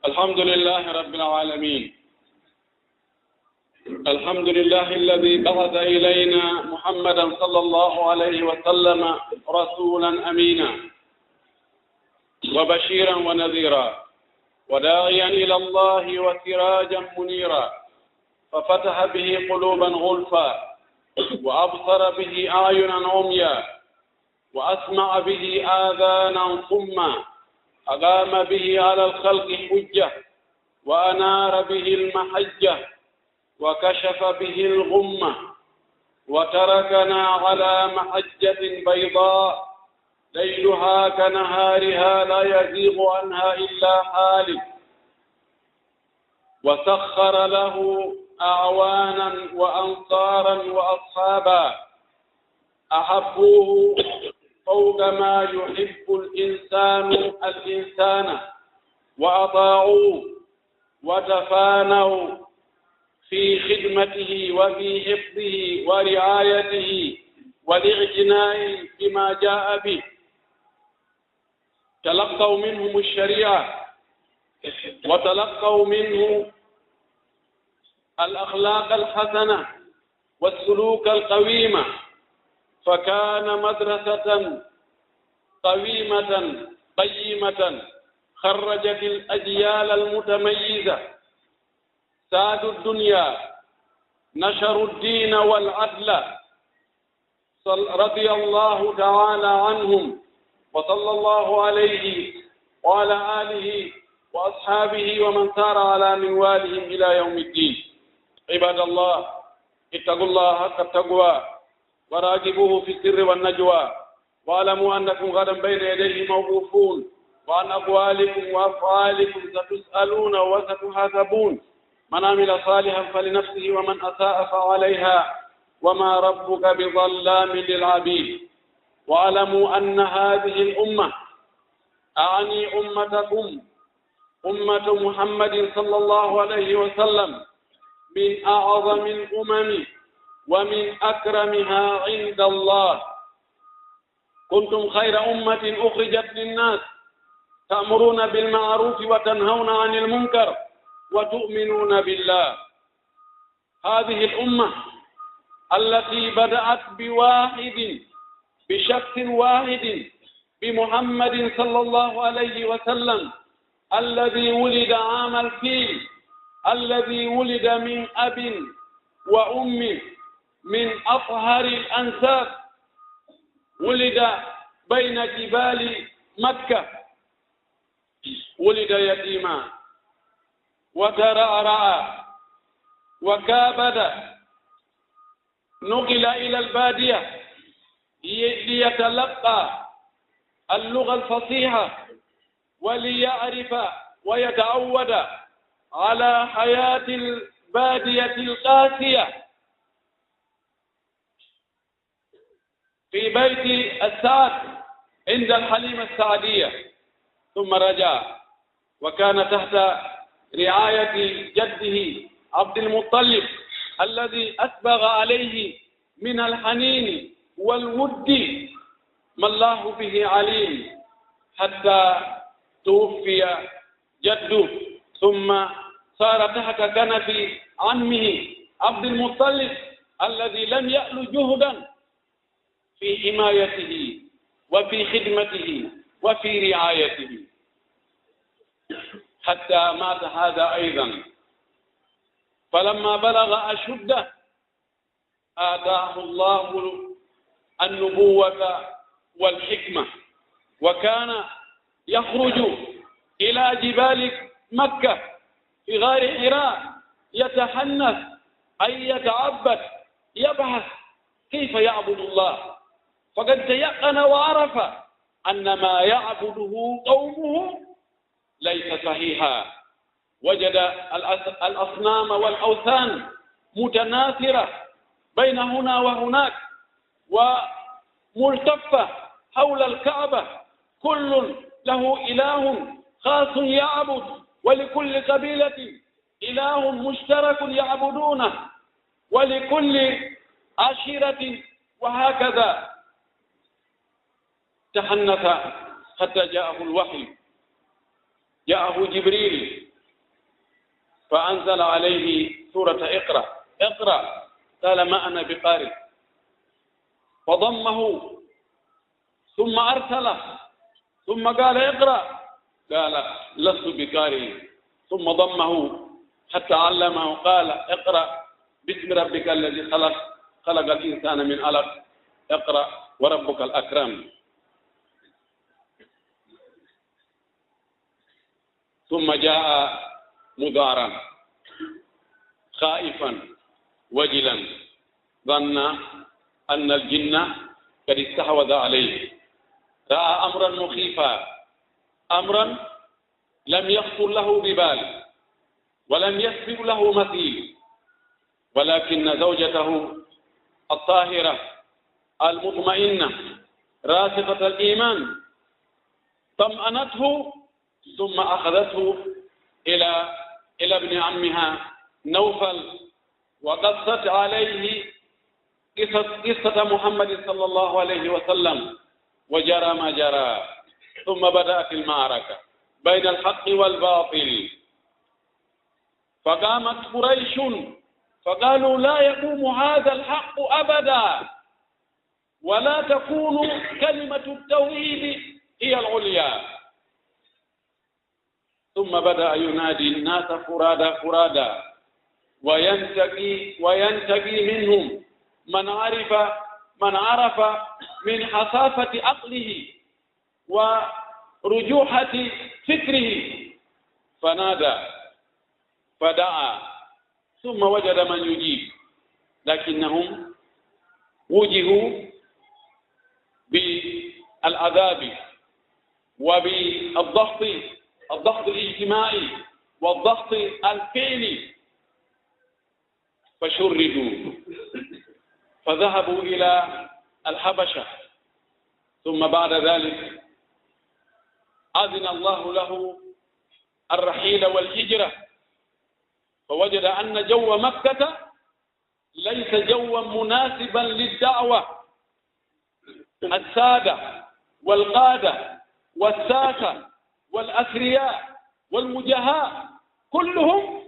الحمد لله رب العالمين. الحمد لله الذي بعث إلينا محمدا صلى الله عليه وسلم رسولا أمينا وبشيرا ونذيرا وداعيا إلى الله وسراجا منيرا، ففتح به قلوبا غلفا وأبصر به أعينا عميا وأسمع به آذانا صما، أقام به على الخلق حجة وأنار به المحجة وكشف به الغمة وتركنا على محجة بيضاء ليلها كنهارها لا يزيغ عنها إلا هالك، وسخر له أعوانا وأنصارا وأصحابا أحبوه فوق ما يحب الإنسان وأطاعوه وتفانوا في خدمته وفي حفظه ورعايته والاعتناء بما جاء به. تلقوا منهم الشريعة وتلقوا منه الأخلاق الحسنة والسلوك القويمة، فكان مدرسة قويمة قيمة خرجت الأجيال المتميزة، سادوا الدنيا، نشروا الدين والعدل، رضي الله تعالى عنهم وصلى الله عليه وعلى آله وأصحابه ومن سار على منوالهم إلى يوم الدين. عباد الله، اتقوا الله حق التقوى وراقبوه في السر والنجوى، واعلموا أنكم غدا بين يديه موقوفون، وعن أقوالكم وأفعالكم ستسألون وستحاسبون. من عمل صالحا فلنفسه ومن أساء فعليها وما ربك بظلام للعبيد. واعلموا أن هذه الأمة، أعني أمتكم أمة محمد صلى الله عليه وسلم، من أعظم الأمم ومن أكرمها عند الله. كنتم خير أمة أخرجت للناس، تأمرون بالمعروف وتنهون عن المنكر وتؤمنون بالله. هذه الأمة التي بدأت بشخص واحد بمحمد صلى الله عليه وسلم، الذي ولد عام الفيل، الذي ولد من أب وأم من أطهر الأنساب، ولد بين جبال مكة، ولد يتيما وترعرع وكابد، نقل إلى البادية ليتلقى اللغة الفصيحة وليعرف ويتعود على حياة البادية القاسية في بيت السعد عند الحليمة السعدية، ثم رجع وكان تحت رعاية جده عبد المطلب الذي أسبغ عليه من الحنين والود ما الله به عليم، حتى توفي جده، ثم صار تحت كنف عمه عبد المطلب الذي لم يأل جهدا في حمايته وفي خدمته وفي رعايته، حتى مات هذا أيضا. فلما بلغ أشده آتاه الله النبوة والحكمة، وكان يخرج إلى جبال مكة في غار حراء يتحنث أي يتعبد، يبحث كيف يعبد الله، فقد تيقن وعرف أن ما يعبده قومه ليس صحيحا. وجد الأصنام والأوثان متناثرة بين هنا وهناك وملتفة حول الكعبة، كل له إله خاص يعبد، ولكل قبيلة إله مشترك يعبدونه، ولكل عشيرة، وهكذا تحنث حتى جاءه الوحي، جاءه جبريل فأنزل عليه سورة اقرأ. قال ما أنا بقارئ، فضمه ثم أرسله ثم قال اقرأ، قال لست بقارئ، ثم ضمه حتى علمه، قال اقرأ باسم ربك الذي خلق الإنسان من علق، اقرأ وربك الأكرم. ثم جاء مضارا خائفا وجلا، ظن أن الجن قد استحوذ عليه، رأى أمرا مخيفا، أمرا لم يخطر له ببال ولم يسبق له مثيل، ولكن زوجته الطاهرة المطمئنة راسخة الإيمان طمأنته، ثم أخذته إلى ابن عمها نوفل، وقصت عليه قصة محمد صلى الله عليه وسلم، وجرى ما جرى. ثم بدأت المعركة بين الحق والباطل، فقامت قريش فقالوا لا يقوم هذا الحق أبدا، ولا تكون كلمة التوحيد هي العليا. ثم بدأ ينادي الناس فرادا وينتقي منهم من عرف من حصافة عقله ورجوحة فكره، فنادى فدعا، ثم وجد من يجيب، لكنهم وجهوا بالعذاب وبالضغط الاجتماعي والضغط الفعلي، فشردوا فذهبوا إلى الحبشة. ثم بعد ذلك أذن الله له الرحيل والهجرة، فوجد أن جو مكة ليس جوا مناسبا للدعوة. السادة والقادة والساسة والأثرياء والمجهاء كلهم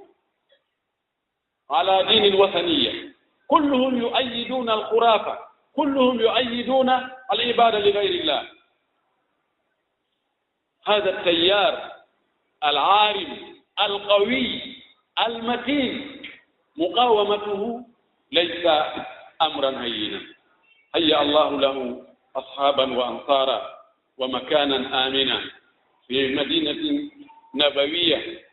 على دين الوثنية، كلهم يؤيدون الخرافة، كلهم يؤيدون العبادة لغير الله. هذا التيار العارم القوي المتين مقاومته ليس أمرا هينا. هيأ الله له أصحابا وأنصارا ومكانا آمنا في مدينة نبوية،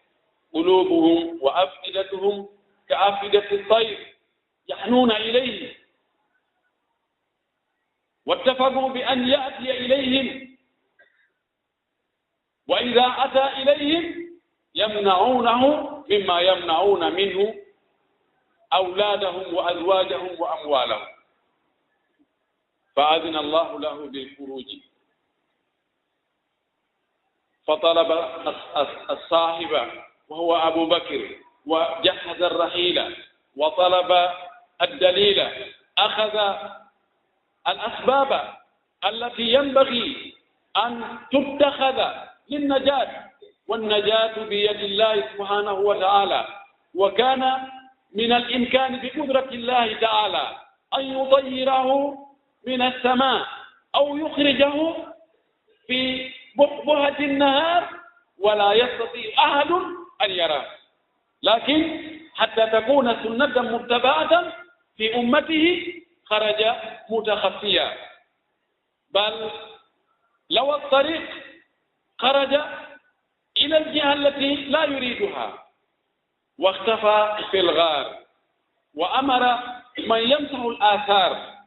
قلوبهم وأفئدتهم كأفئدة الطير يحنون إليه، واتفقوا بأن يأتي إليهم، وإذا أتى إليهم يمنعونه مما يمنعون منه أولادهم وأزواجهم وأموالهم. فأذن الله له بالخروج، فطلب الصاحب وهو أبو بكر، وجهز الرحيل وطلب الدليل، أخذ الأسباب التي ينبغي أن تتخذ للنجاة، والنجاة بيد الله سبحانه وتعالى. وكان من الإمكان بقدرة الله تعالى أن يطيره من السماء أو يخرجه في بحبوحة النهار ولا يستطيع أحد أن يراه، لكن حتى تكون سنة متبعة في أمته خرج متخفيا، بل لو الطريق خرج إلى الجهة التي لا يريدها، واختفى في الغار، وأمر من يمسح الآثار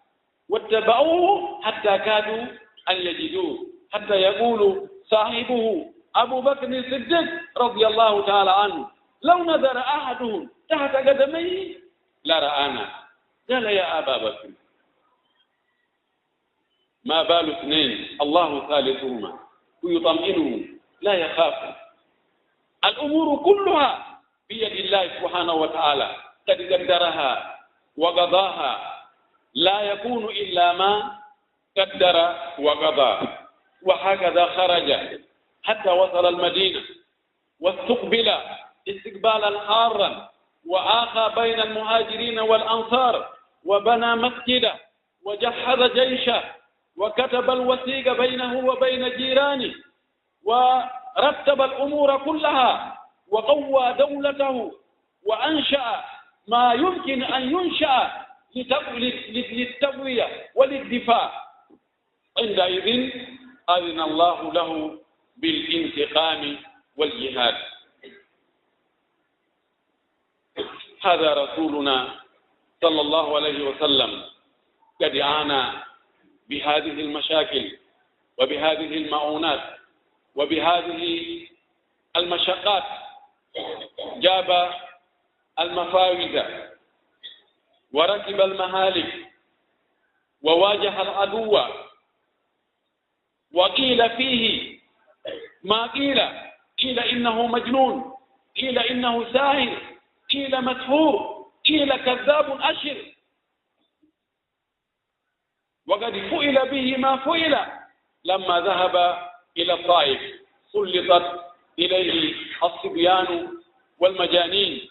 واتبعوه حتى كادوا أن يجدوه، حتى يقول صاحبه أبو بكر الصديق رضي الله تعالى عنه لو نظر أحدهم تحت قدميه لرآنا. قال يا أبا بكر ما بال اثنين الله ثالثهما، ويطمئنهم لا يخاف. الأمور كلها بيد الله سبحانه وتعالى، قد قدرها وقضاها، لا يكون إلا ما قدر وقضى. وهكذا خرج حتى وصل المدينة، واستقبل استقبالا حارا، وآخى بين المهاجرين والأنصار، وبنى مسجدا، وجهز جيشه، وكتب الوثيق بينه وبين جيرانه، ورتب الأمور كلها، وقوى دولته، وأنشأ ما يمكن أن ينشأ للتقوية وللدفاع. عندئذ أذن الله له بالانتقام والجهاد. هذا رسولنا صلى الله عليه وسلم قد عانى بهذه المشاكل وبهذه المعونات وبهذه المشقات، جاب المفاوز وركب المهالك وواجه العدو، وقيل فيه ما قيل إنه مجنون، قيل إنه ساهر، قيل مسحور، قيل كذاب أشر، وقد فعل به ما فعل لما ذهب إلى الطائف، سلطت إليه الصبيان والمجانين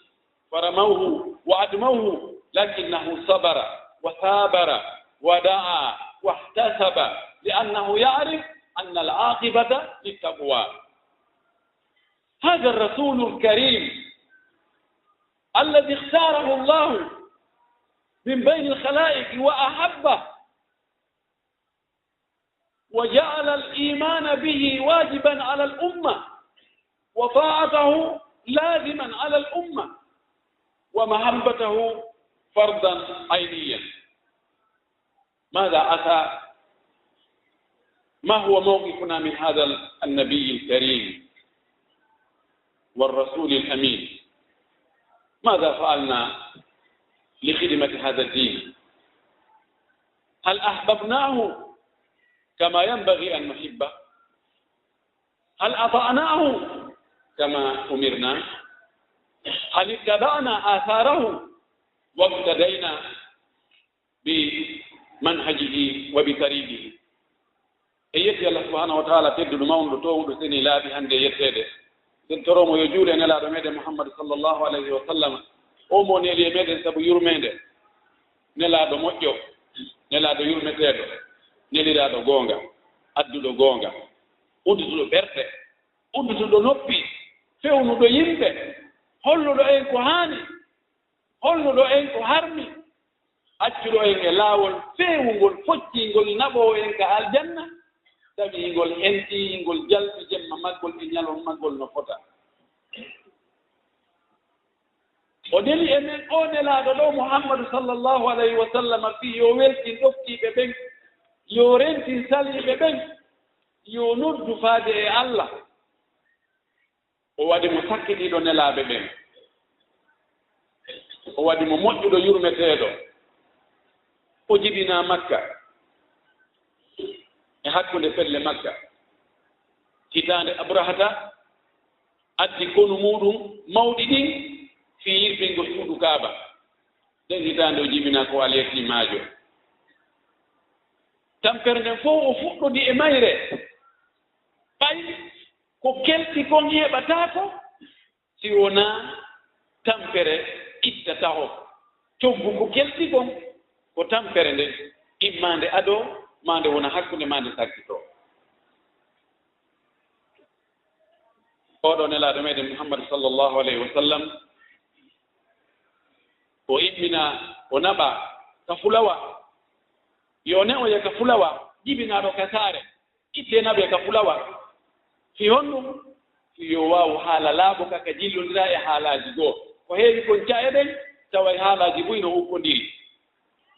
فرموه وأدموه، لكنه صبر وثابر ودعا واحتسب، لأنه يعرف أن العاقبة للتقوى. هذا الرسول الكريم الذي اختاره الله من بين الخلائق وأحبه، وجعل الإيمان به واجبا على الأمة، وطاعته لازما على الأمة، ومحبته فرضا عينيا. ماذا أتى؟ ما هو موقفنا من هذا النبي الكريم والرسول الأمين؟ ماذا فعلنا لخدمة هذا الدين؟ هل أحببناه كما ينبغي أن نحبه؟ هل أطعناه كما أمرنا؟ هل اتبعنا آثاره واقتدينا بمنهجه وبطريقه؟ يتي الله سبحانه وتعالى تدل مولد توود سني لا بهند يتده تنترم يجول أن لا رميد محمد صلى الله عليه وسلم أمون يلي ميد سبو يرميد نلا دو موجو نلا دو يرميد نلا دو غونغا أدو دو غونغا أدو دو برته أدو دو نوبي فيونو دو يمبه hollu do en ko hani, hollu do en ko harmi, accudo en e laawol feewugol foccingol nabo en ka aljanna, tawi ngol enti ngol jalbi jemma maggol e nyalon maggol no fota. O deli enen o nelaaɗo ɗo Muhammadu sallallahu alayhi wa sallam fi yo weltin ɗoftiɓe ɓen, yo rentin saliɓe ɓen, yo noddu faade e Allah. O waɗi mo sakkitiiɗo nelaaɓe ɓen, o waɗi mo moƴƴuɗo yurmeteeɗo, o jibinaa Makka e hakkunde pelle Makka. hitaande Abrahata addi konu muɗum mawɗi ɗin fi yirɓingol suudu Kaaba. ɗen hitaande o jibinaa ko aliyeti maajo. tampere nden fof o fuɗɗodi e mayre, ɓay ko kelti kon heɓataako si wonaa tampere ittata o. coggu ko kelti kon ko tampere nde immande ado mande wona hakkunde mande sakkito. oɗo nelaaɗo meɗen Muhammad sallallahu alayhi wa sallam o immina o naɓa ka fulawa, yo ne o yaka fulawa jibinaaɗo ka saare itte naɓe ka fulawa fi honɗum fi yo waawu haala laaɓo kaka jillondira e haalaaji goo. ko heewi kon caeɗen tawa haalaaji ɓuyno hukkondiri.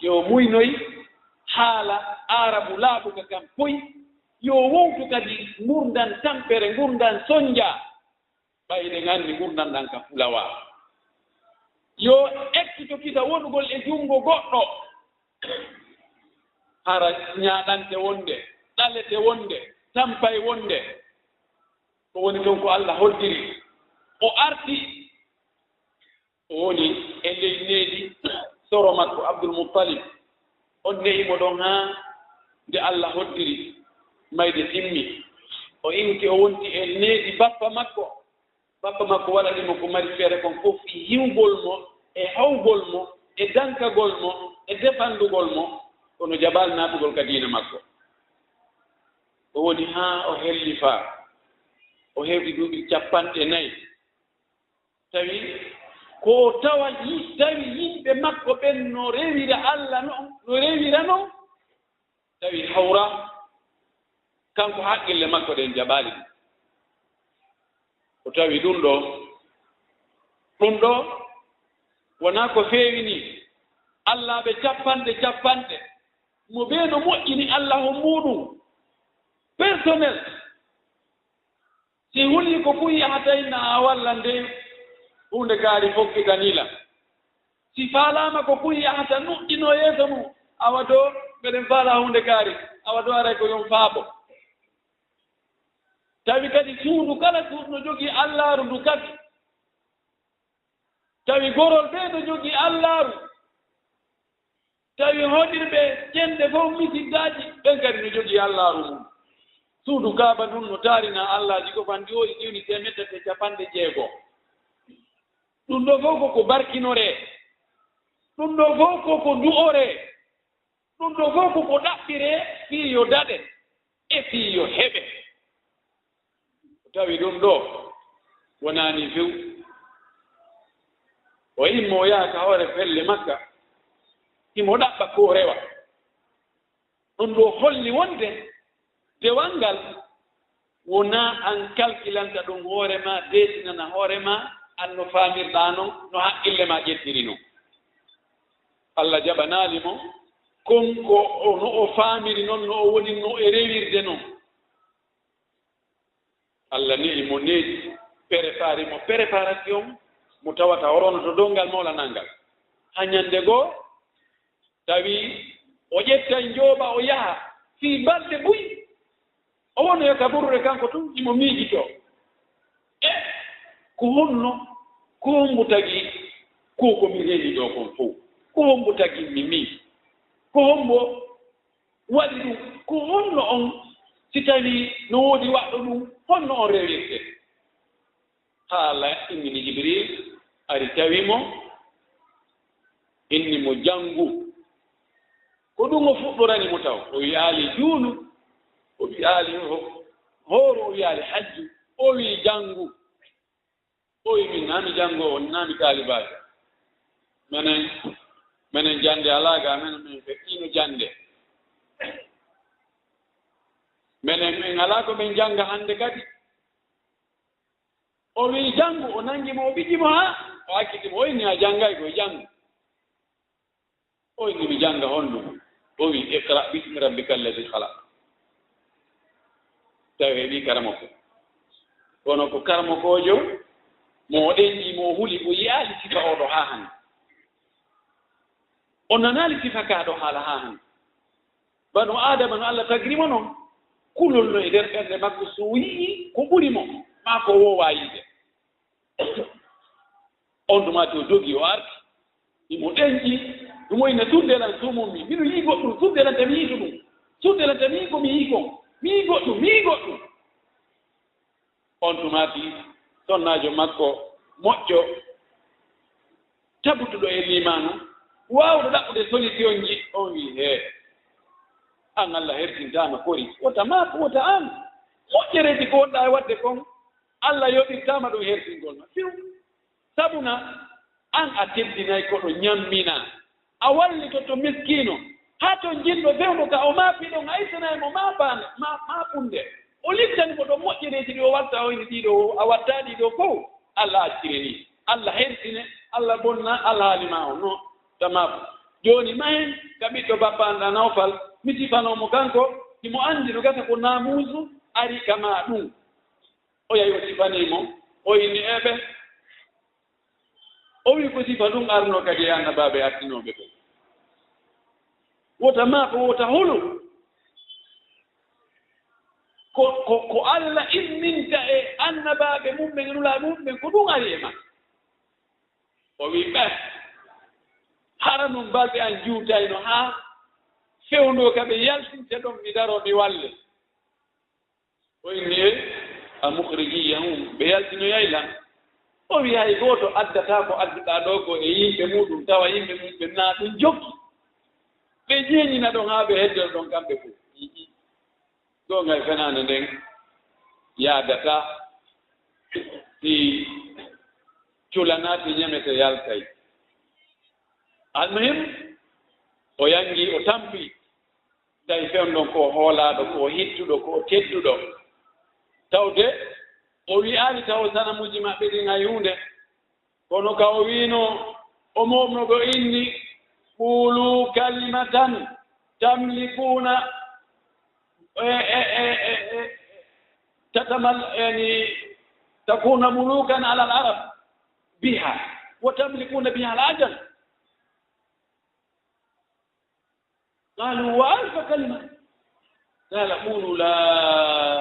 yo muynoyi haala arabu laaɓuka kam poy, yo wowtu kadi gurdan tampere, gurdan sonja ɓayde nganndi gurdan ɗan ka fulawa. yo ekkito kita woɗugol e junngo goɗɗo hara ñaaɗante wonde, ɗalete wonde, tampay wonde. ko woni toon ko Allah hoddiri. o arti o woni e ley needi soro makko Abdul Muttalib. on nehimo ɗon haa nde Allah hoddiri mayde timmi. o inti o wonti e needi bappa makko papa makko waɗanimo ko mari feere kon fof hiwgol mo e hawgol mo e dankagol mo e defandugol mo kono jabal naatugol ka diina makko o woni haa o helli faa o heɓi duuɓi 4 tawi ko tawi yimɓe makko ɓen no rewira Allah no rewira noon tawi hawra kanko haqqille makko ɗen jaɓaali o tawi ɗum ɗo wonaa ko feewi ni Allah ɓe 50 mo ɓee no moƴƴini Allah ho muɗum personnel si huli ko fu yahatayna a walla nde hunde gaari fokkitanila si faalama ko fu yahata nuɗɗino yeeso mum awa do mbeɗen faala hunde gaari awa do aray ko yon faabo tawi kadi suudu kala suudu no jogii allaaru ndu kadi tawi gorol ɓe no jogii allaaru tawi hoɗirɓe ƴenɗe fof misiddaaji ɓen kadi no jogii allaaru mum suudu kaaba ndun no taarina allahji ko fandi o e ƴewni 150 ɗum ɗo fof koko barkinore ɗum ɗo fof koko du'ore ɗum ɗo fof koko ɗaɓɓire fii yo daɗe e fii yo heɓe tawi ɗum ɗo wonaani few o immo o yaha ka hoore felle makka imo ɗaɓɓa ko rewa ɗum ɗo holli wonde dewal ngal wonaa an kalkilanta ɗum hoore ma deetinana hoore ma an no faamirɗaa noon no haqqille ma ƴettiri noon Allah jaɓanaali mo konko no o faamiri noon no o woni no e rewirde noon Allah ni mo needi préparé mo préparation mo tawata orono to dongal mawlanangal ha ñande goo tawi o ƴetta njooɓa o yaha fii balɗe ɓuy o wono yo kaburure kanko tun imo miijito e ko honno ko hombo tagi ko komi reeni ɗo kon fof ko hombo tagi mi mii ko hombo waɗi ɗum ko honno on si tawi no woodi waɗɗo ɗum honno on rewirte haa Allah immini Jibril ari tawimo inni mo janngu ko ɗum o fuɗɗorani mo taw o wiyaali juunu o wiyaali hooro o wiyaali hajju o wii janngu o wi min naami janngo on naami taalibaajo menen jannde alaaga min feƴƴiino jannde menen min alaa ko min jannga hannde kadi o wii janngu o nanngimo o ɓijimo haa o hakkitimo o inni a janngay koye janngu o inni mi jannga honɗum o wii iqra bismi rabbika alladi halaq tawi heɓii karamoko kono ko karamokojo mo ɗenɗi mo huli o yiyaali sifa oɗo haa hannde o nanaali sifa kaaɗo haala haa hannde bano adama no Allah tagrimo noon kulol no e nder ɓernde makko so yii ko ɓuri mo maa ko woowaa yiide on tumati o jogii o arti imo ɗenƴi ɗum woyna surdelan sumumi mino yii goɗɗum surdelan tami yiito ɗum surdelan tami yii ko mi yii kon mi yii goɗɗum on tumati sonnaajo makko moƴƴo tabutuɗo e limanu waawɗo ɗaɓɓude solution ji on wii hee an Allah hertintama kori wota maako wota an moƴƴereji ko wonɗa e waɗde kon Allah yoɓirtama ɗum hertingol ma fiw sabuna an a teddinayi koɗo ñammina a wallito to miskino haa to jinɗo fewno ka o maafi ɗon a ittanayi mo maafunde o littani ko ɗo moƴƴereji ɗi o watta oyni ɗiɗo a watta ɗiɗo fof Allah accire ni Allah hertine Allah bonna Allah haalima o no tamaɓo joni mahen ka ɓiɗɗo babbanɗa Nawfal mi sifanomo kanko imo anndi no gasa ko namuusu ari kama ɗum o yahi o sifanimo o inni eɓe o wi ko sifa ɗum arno kadi e annabaɓe artinoɓe ɓe wota maako wota holo ko Allah imminta e annabaɓe mumɓen nula mumɓen ko ɗum ari e ma o wi ɓe hara noon balɗe an juutayno haa fewndo ka ɓe yaltinte ɗon mi daro mi walle o inni e a mukhrijiyahum ɓe yaltino yaylan o wi hay gooto addata ko adduɗaa ɗo ko e yimɓe muɗum tawa yimɓe mum ɓe naa ɗum jokki ɓe jeeñina ɗon haa ɓe heddon ɗon kamɓe fof ɗo ngay fenaande nden yaadata si culanaati ñamete yaltay almuhim o yangi o tampi tawi fewn ɗon ko hoolaaɗo ko hittuɗo ko tedduɗo tawde o wi'aani taw sanamuji maɓɓe ɗin hay hunde kono ka o wiino o momnoɗo inni qulu kalimatan tamlikuna tatamal yani takuna mulukan ala al arab biha wa tamlikuna biha al ajam قالوا وألف كلمة قال قولوا لا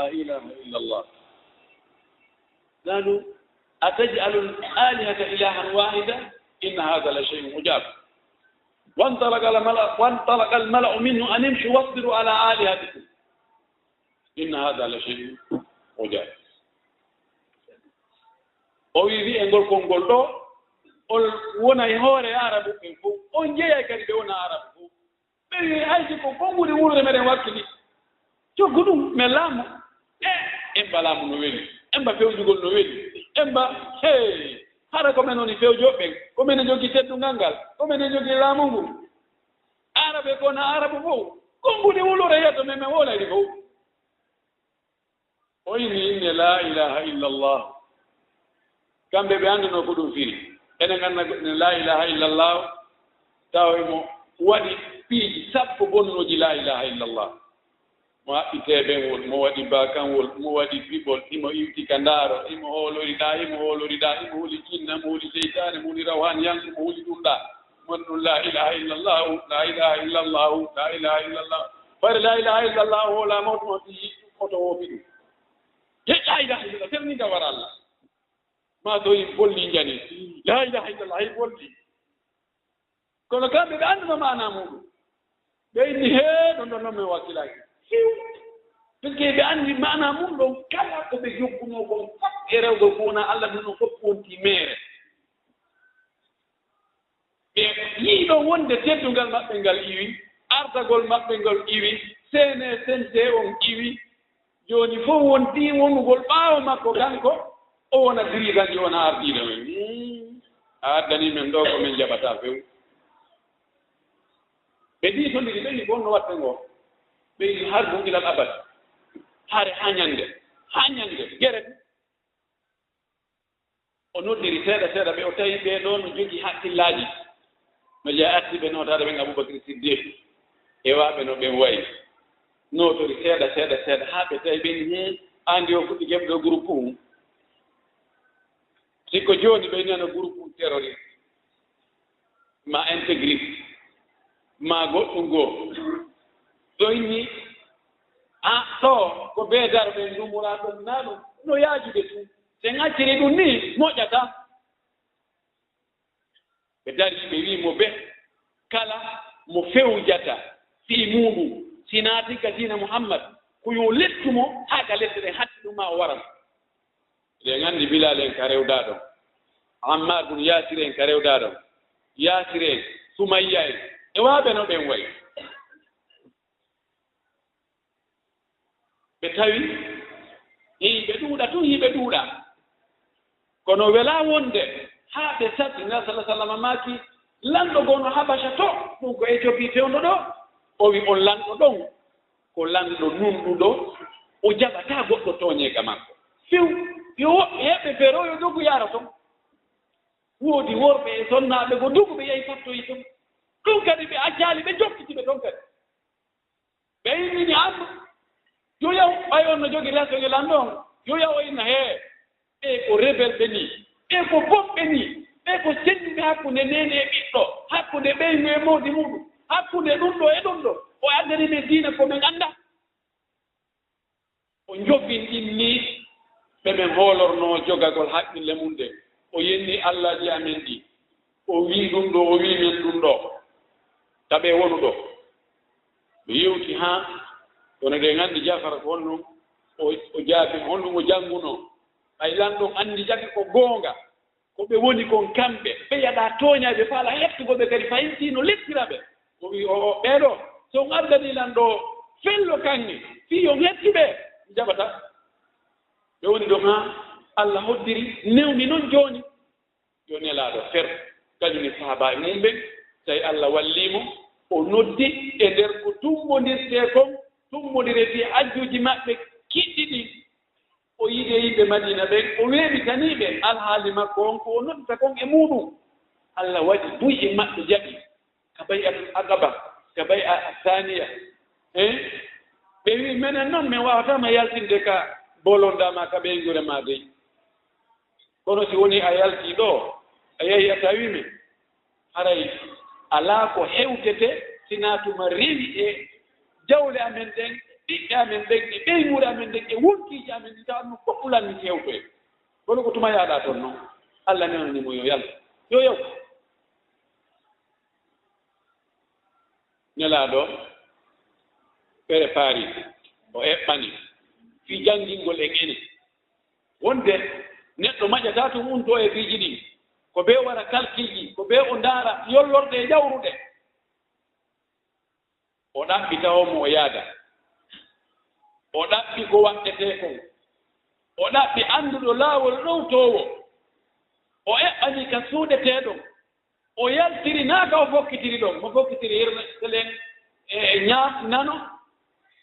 إله إلا الله قالوا أتجعل الآلهة إلها واحدة إن هذا لشيء عجاب وانطلق الملأ منه أن امشوا واصبروا على آلهتكم إن هذا لشيء عجاب o wi e ngol konngol ɗo on wona e hoore arabu ɓen fof on jeeyay kadi ɓe wona arabu fof ɓe wi haysi ko konngudi wulre meɗen wakkili coggu ɗum mais laamu en mba laamu no weli en mba fewjugol no weli en mba hey hara komen woni fewjoɓe ɓen komen jogii teddungal ngal komen jogii laamu ngu arabe ko na arabu fof konngudi wulure yetto men min wolani fof o inni inne la ilaha illa allah kamɓe ɓe annduno ko ɗum firi enen ngannda la ilaha illallah tawa mo waɗi piiji sappo bonnoji la ilaha illallah mo haɓɓi teɓenwol mo waɗi bakanwol mo waɗi piɓol imo iwti ka ndaaro imo hooloriɗa imo huli jinna mo huli seytane mo huli rawhan yanku mo huli ɗumɗa mon ɗum la ilaha illallahu la ilaha illallahu la ilaha illallah fare la ilaha illallah hoola mawtuma ti oto woopi ɗum ye la ilaha illallah terninga wara allah ma so yi bolli jani la ilaha illallah hay bolli kono kamɓe ɓe annduno mana muɗum ɓe inni heeɗo ɗo noon min wakkilaki parce que ɓe anndi mana mum ɗon kala ko ɓe jogguno kon fof e rewgol fona allah ɗum ɗon fof wonti meere ɓe yiiɗo wonde teddungal maɓɓe ngal iwi artagol maɓɓe ngol iwi sene sente on iwi joni fof wonti wonugol ɓaawo makko kanko o wona dirigan wona ardiɗo men a addani men ɗo ko min jaɓata few ɓe ɗiitondiri ɓeni bonno watte ngo ɓe yi har bo ilal abad haare ha ñande gere o noddiri seeɗa seeɗa ɓe o tawi ɓe ɗo no jogii haqqillaaji no jeya arti ɓe notaade ɓen aboubacry siddiq e waaɓe no ɓen wayi notori seeɗa haa ɓe tawi ɓen anndi o fuɗɗi keɓɗo groupe um sikko jooni ɓe nana groupe um terroriste ma intégriste ma goɗɗum goo so inni ɗo ko beedaro ɓen ndumura ɗon naa ɗum no yaajude tun sen acciri ɗum ni moƴƴata ɓe dari ɓe wimo ɓe kala mo fewjata fii muɗum si naati ka diina mouhammad ko yo lettumo haa ka lette ɗen hatti ɗum ma o waran eɗen nganndi bilal en ka rewɗa ɗon ammar bun yasir en ka rewɗa ɗon yasir en sumayya en e waaɓe no ɓen wayi ɓe tawi yimɓe ɗuuɗa tun yimɓe ɗuuɗa kono wela wonde haa ɓe satti nga sallah sallam maaki lanɗo gono habasa to ɗum ko éthiopie fewno ɗo o wi on lanɗo ɗon ko lanɗo nunɗuɗo o jaɓata goɗɗo tooñeeka makko few yo woɓɓe heɓɓe feero yo dogu yaara ton woodi worɓe e sonnaaɓe ko dugu ɓe yehi fattoyi ton ɗum kadi ɓe accaali ɓe jokkitiɓe ton kadi ɓe innini amdu yo yaw ɓay on no jogi resogel lanɗo on yo yaw o inna hee ɓe ko rebelɓe ni ɓe ko bomɓe ni ɓe ko sendiɓe hakkunde nene e ɓiɗɗo hakkunde ɓeymu e mawdi muɗum hakkunde ɗum ɗo e ɗum ɗo o addani men diina ko men annda o jobbin inni ɓe men hoolorno jogagol haqqille mum nde o yenni allah ji amen ɗi o wii ɗum ɗo o wii men ɗum ɗo taɓe wonu ɗo ɓe yewti haa kono ɗe nganndi jafara ko honɗum o jaabi honɗum o jannguno ay lanɗon anndi jagi ko goonga ko ɓe woni kon kamɓe ɓe yaɗa tooñaaɓe faala hettugo ɓe kadi fayintino lettiraɓe o wi o ɓeeɗo so on addanilan ɗo fello kanŋe fii on hettiɓe jaɓata ɓe woni ɗon ha Allah hoddiri newni noon jooni nelaaɗo fer kañum e sahaba mum ɓen tawi Allah wallimo o noddi e nder ko tummodirte kon tummodirete hajjuji maɓɓe kiɗɗiɗi o yiide yimɓe Madina ɓen o weeɓitaniiɓe alhaali makko on ko o noddita kon e muɗum Allah waɗi buy e maɓɓe jaɓi ka bay Aqaba ka bay Saniya ɓe wi minen noon min wawatama yaltinde ka bolondama ka ɓeygure ma dey kono si woni a yalti ɗo a yehi a tawimi haray alaa ko hewtete sina tuma rewi e jawle amen ɗen ɓiɓɓe amen ɓen e ɓeymure amen ɗen e wonkiiji amen ɗi tawanno foɓɓulanmi hewtoye kono ko tuma yaaɗa toon noon Allah nenanimo yo yalta yo yaw nelaaɗo préparé o eɓɓani fi janngingol e ene wonde neɗɗo maƴata to mum to e fiiji ɗi ko ɓe wara calcule ko ɓe o ndaara yollorde e jawruɗe o ɗaɓɓi tawomo o yaada o ɗaɓɓi ko waɗetee kon o ɗaɓɓi annduɗo laawol ɗowtowo o eɓɓani ka suuɗeteeɗon o yaltiri naaka o fokkitiri ɗon mo fokkitiri hirtelen e ñaam nano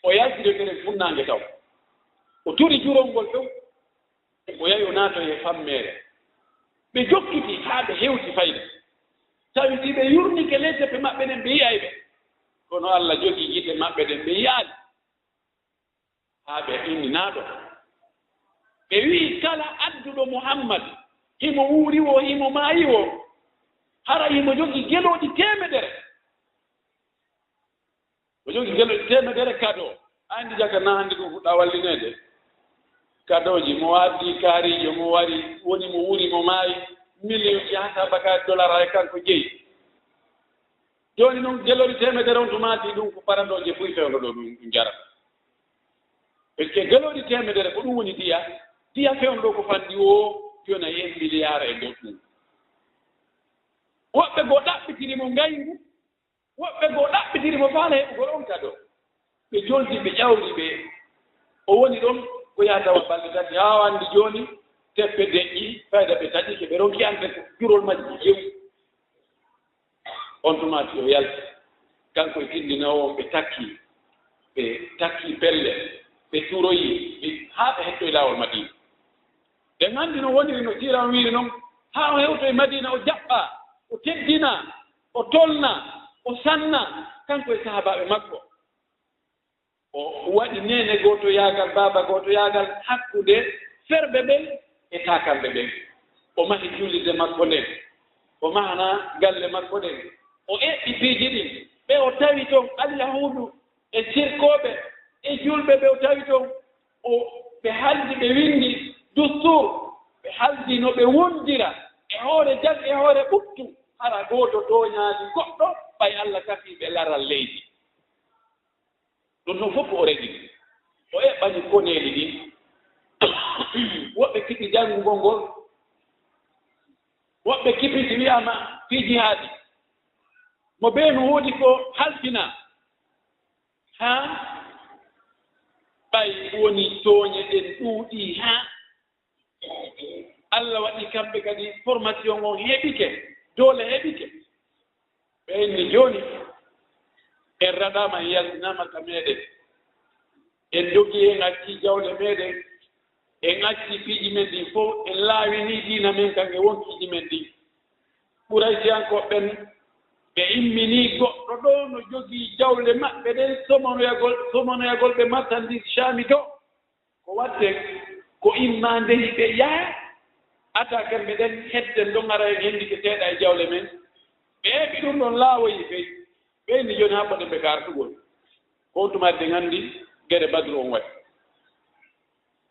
o yaltiri kene funnaange taw o turi jurol ngol few o yahi o naato e fammeere ɓe jokkiti haa ɓe hewti fayda tawi si ɓe yurnike lesepe maɓɓe ɗen ɓe yiyay ɓe kono Allah jogii gite maɓɓe ɗen ɓe yiyaali haa ɓe inninaaɗo ɓe wii kala adduɗo Muhammad himo wuuri wo himo maayi wo hara himo jogii gelooɗi teemedere o jogii gelooɗi teemedere kado anndi jaga na anndi ɗum fuɗɗa wallineede kadoji mo waddi kaarijo mo wari woni mo wuri mo maayi million ji hata baka dollar ay kanko jeyi jooni noon gelooɗi teemedere on to maati ɗum ko parandoje fuy fewno ɗo ɗum jara par ce que gelooɗi teemedere ko ɗum woni diya fewno ɗo ko fanndi o joni a yen milliard e dow ɗum woɓɓe goo ɗaɓɓitiri mo ngayngu woɓɓe goo ɗaɓɓitiri mo faala heɓugol on kado ɓe joldi ɓe ƴawri ɓe o woni ɗon ko yatawa balɗe tati haa wandi jooni teppe deƴƴi fayda ɓe taƴike ɓe ronki ande ko jurol majji jew on tumati o yalti kanko e tindinowo on ɓe takki pelle ɓe turoyi haa ɓe hetto e laawol Madina ɓe nganndi no woniri no jiran wiiri noon haa o hewto e Madina o jaɓɓa o teddina o tolna o sanna kanko e sahabaɓe makko o waɗi nene gooto yaagal baaba gooto yaagal hakkude ferɓe ɓen e takamɓe ɓen o mahi juulide makko nden o mahana galle makko ɗen o eɓɓi piiji ɗin ɓe o tawi toon alyahuudu e sirkooɓe e julɓe ɓe o tawi toon ɓe haldi ɓe winndi dustur ɓe haldi no ɓe wondira e hoore jag e hoore ɓuttu hara gooto tooñaadi goɗɗo ɓay Allah kafiiɓe laral leydi ɗum noon fof o regi o eɓɓani koneeli ɗin woɓɓe kiɓi janngugol ngol woɓɓe kiɓiti wiyama fiiji haaɗi mo ɓee no woodi ko halfina haa ɓay woni tooñe ɗen ɗuuɗii haa Allah waɗi kamɓe kadi formation on heɓike doole heɓike ɓeenni jooni en raɗaama en yaltinaama ka meeɗen en jogii en acci jawle meeɗen en acci piiji men ɗi fof en laawinii diina men kanke wonkiiji men ɗi ɓuray siyankoɓe ɓen ɓe imminii goɗɗo ɗo no jogii jawle maɓɓe ɗen somonoyagol ɓe marchandise caami to ko waɗte ko immaa ndehi ɓe yaha ata kamɓe ɗen hedden ɗon ara en henndike seeɗa e jawle men ɓe heɓi ɗum ɗon laawoyi fey ɓeyni jooni haɓɓoɗen ɓe gartugol ko tumadde nganndi gere badru on waɗi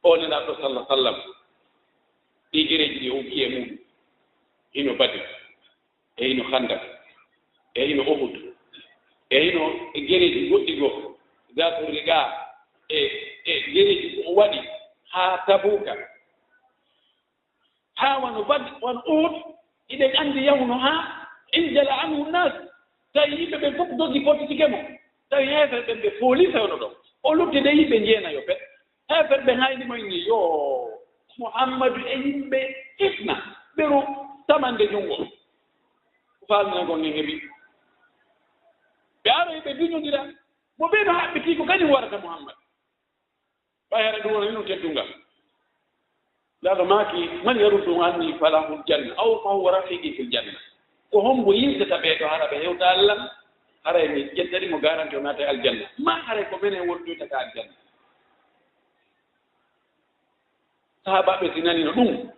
o nenaaɗo sallah sallam ɗi gereji ɗi hokki e muɗum hino Badr e hino Handak e hino Uhud e hino gereji goɗɗi goo Zaatu Riqa e gereji ko o waɗi haa Tabuka ها ونبد ونؤود إذا عندي يوم ها انجل عنه الناس تأييب بفوق دوزي فوتي تكمو تأييب بفولي سيونو أولو تدعي بنجينا يوبي هفر بهايدي مويني يو محمد أيب إثنى برو تمن دي جنغو فالنا قولي نبي بيارو يبي دينو ديرا مبينو حبتيكو كان يورك محمد بايرا دونا ينو تدونغا لا ماكي من يرد عني فله الجنة أو فهو رفيقي في الجنة وهم بوين تتبعوا هذا بهيو تعلم هذا يجتري مقارنة جونات الجنة ما هذا كمان يوردو تكا الجنة صحابة بسناني نوم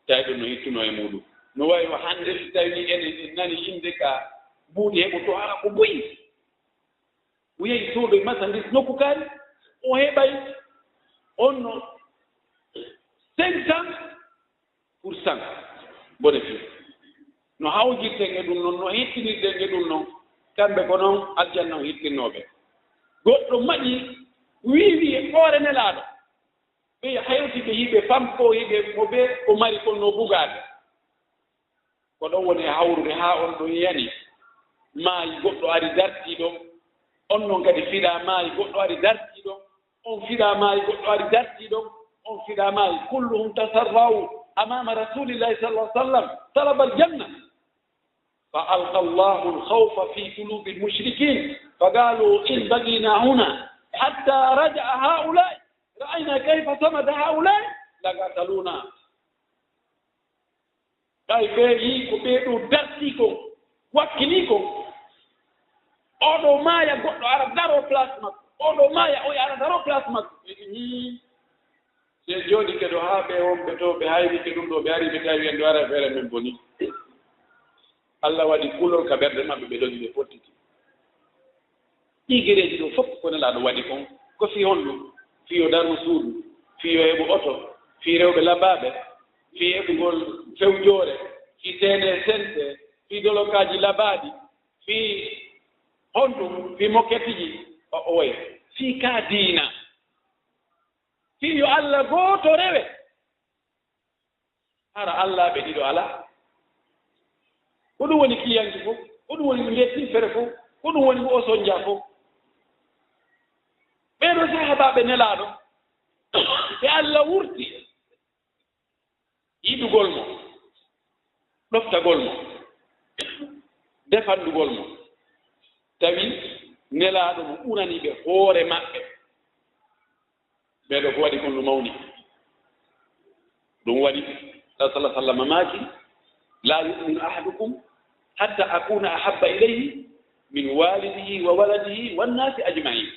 تايدو نهيتو نويمودو نواي وحندل تايني إنني إندك بودي هبو توهارا كبوين ويهي سودو مثلا نوكو كاري وهي أنه 500% bénéfice no hawjirte ngeɗum noon no hittinirde ngeɗum noon kamɓe ko noon aljanna o hittinnoɓe goɗɗo maƴi wiiwi e hoore nelaaɗo ɓe hewtike yiɓe famko yiɓe mo ɓe ko mari kon no bugaade ko ɗon woni e hawrude haa on ɗon yani maayi goɗɗo ari dartiiɗo on noon kadi fiɗa maayi goɗɗo ari dartiiɗo on fiɗa maayi goɗɗo ari dartiiɗo on fiɗa maayi kulluhum tasarraw amama rasulillahi sallallahu alaihi wasallam talaba aljanna فألقى الله الخوف في قلوب المشركين فقالوا إن بقينا هنا حتى رجع هؤلاء رأينا كيف صمد هؤلاء لقتلونا كيف يكبروا درسيكم وكليكم أولو ما يقولوا على دارو بلاسمك أولو ما يقولوا على دارو بلاسمك se joni kedo haabe wonbe to be hayri kedum do be ari be tawi en do ara fere men boni Allah wadi kulol ka berde mabbe be doni be fottiti igereji do fop ko nela do wadi kon ko fi hondu fi yo daru suudu fi yo ebo oto fi rewbe lababe fi ebugol fewjore fi tene sente fi dolokaji labadi fi hondu fi moketiji o way fi ka diina fiyo Allah gooto rewe hara Allah ɓe ɗiɗo ala ko ɗum woni kiyanki fof ko ɗum woni ndetti fere fof ko ɗum woni o soñja fof ɓeeɗo sahabaɓe nelaaɗo e Allah wurti yiɗugol mo ɗoftagol mo defandugol mo tawi nelaaɗo mo ɓurani ɓe hoore maɓɓe ɓeeɗo ko waɗi kon ɗum mawni ɗum waɗi sallallahu sallam maaki la yuminu ahadukum hatta akuna ahabba ilayhi min walidihi wa waladihi wannasi ajmain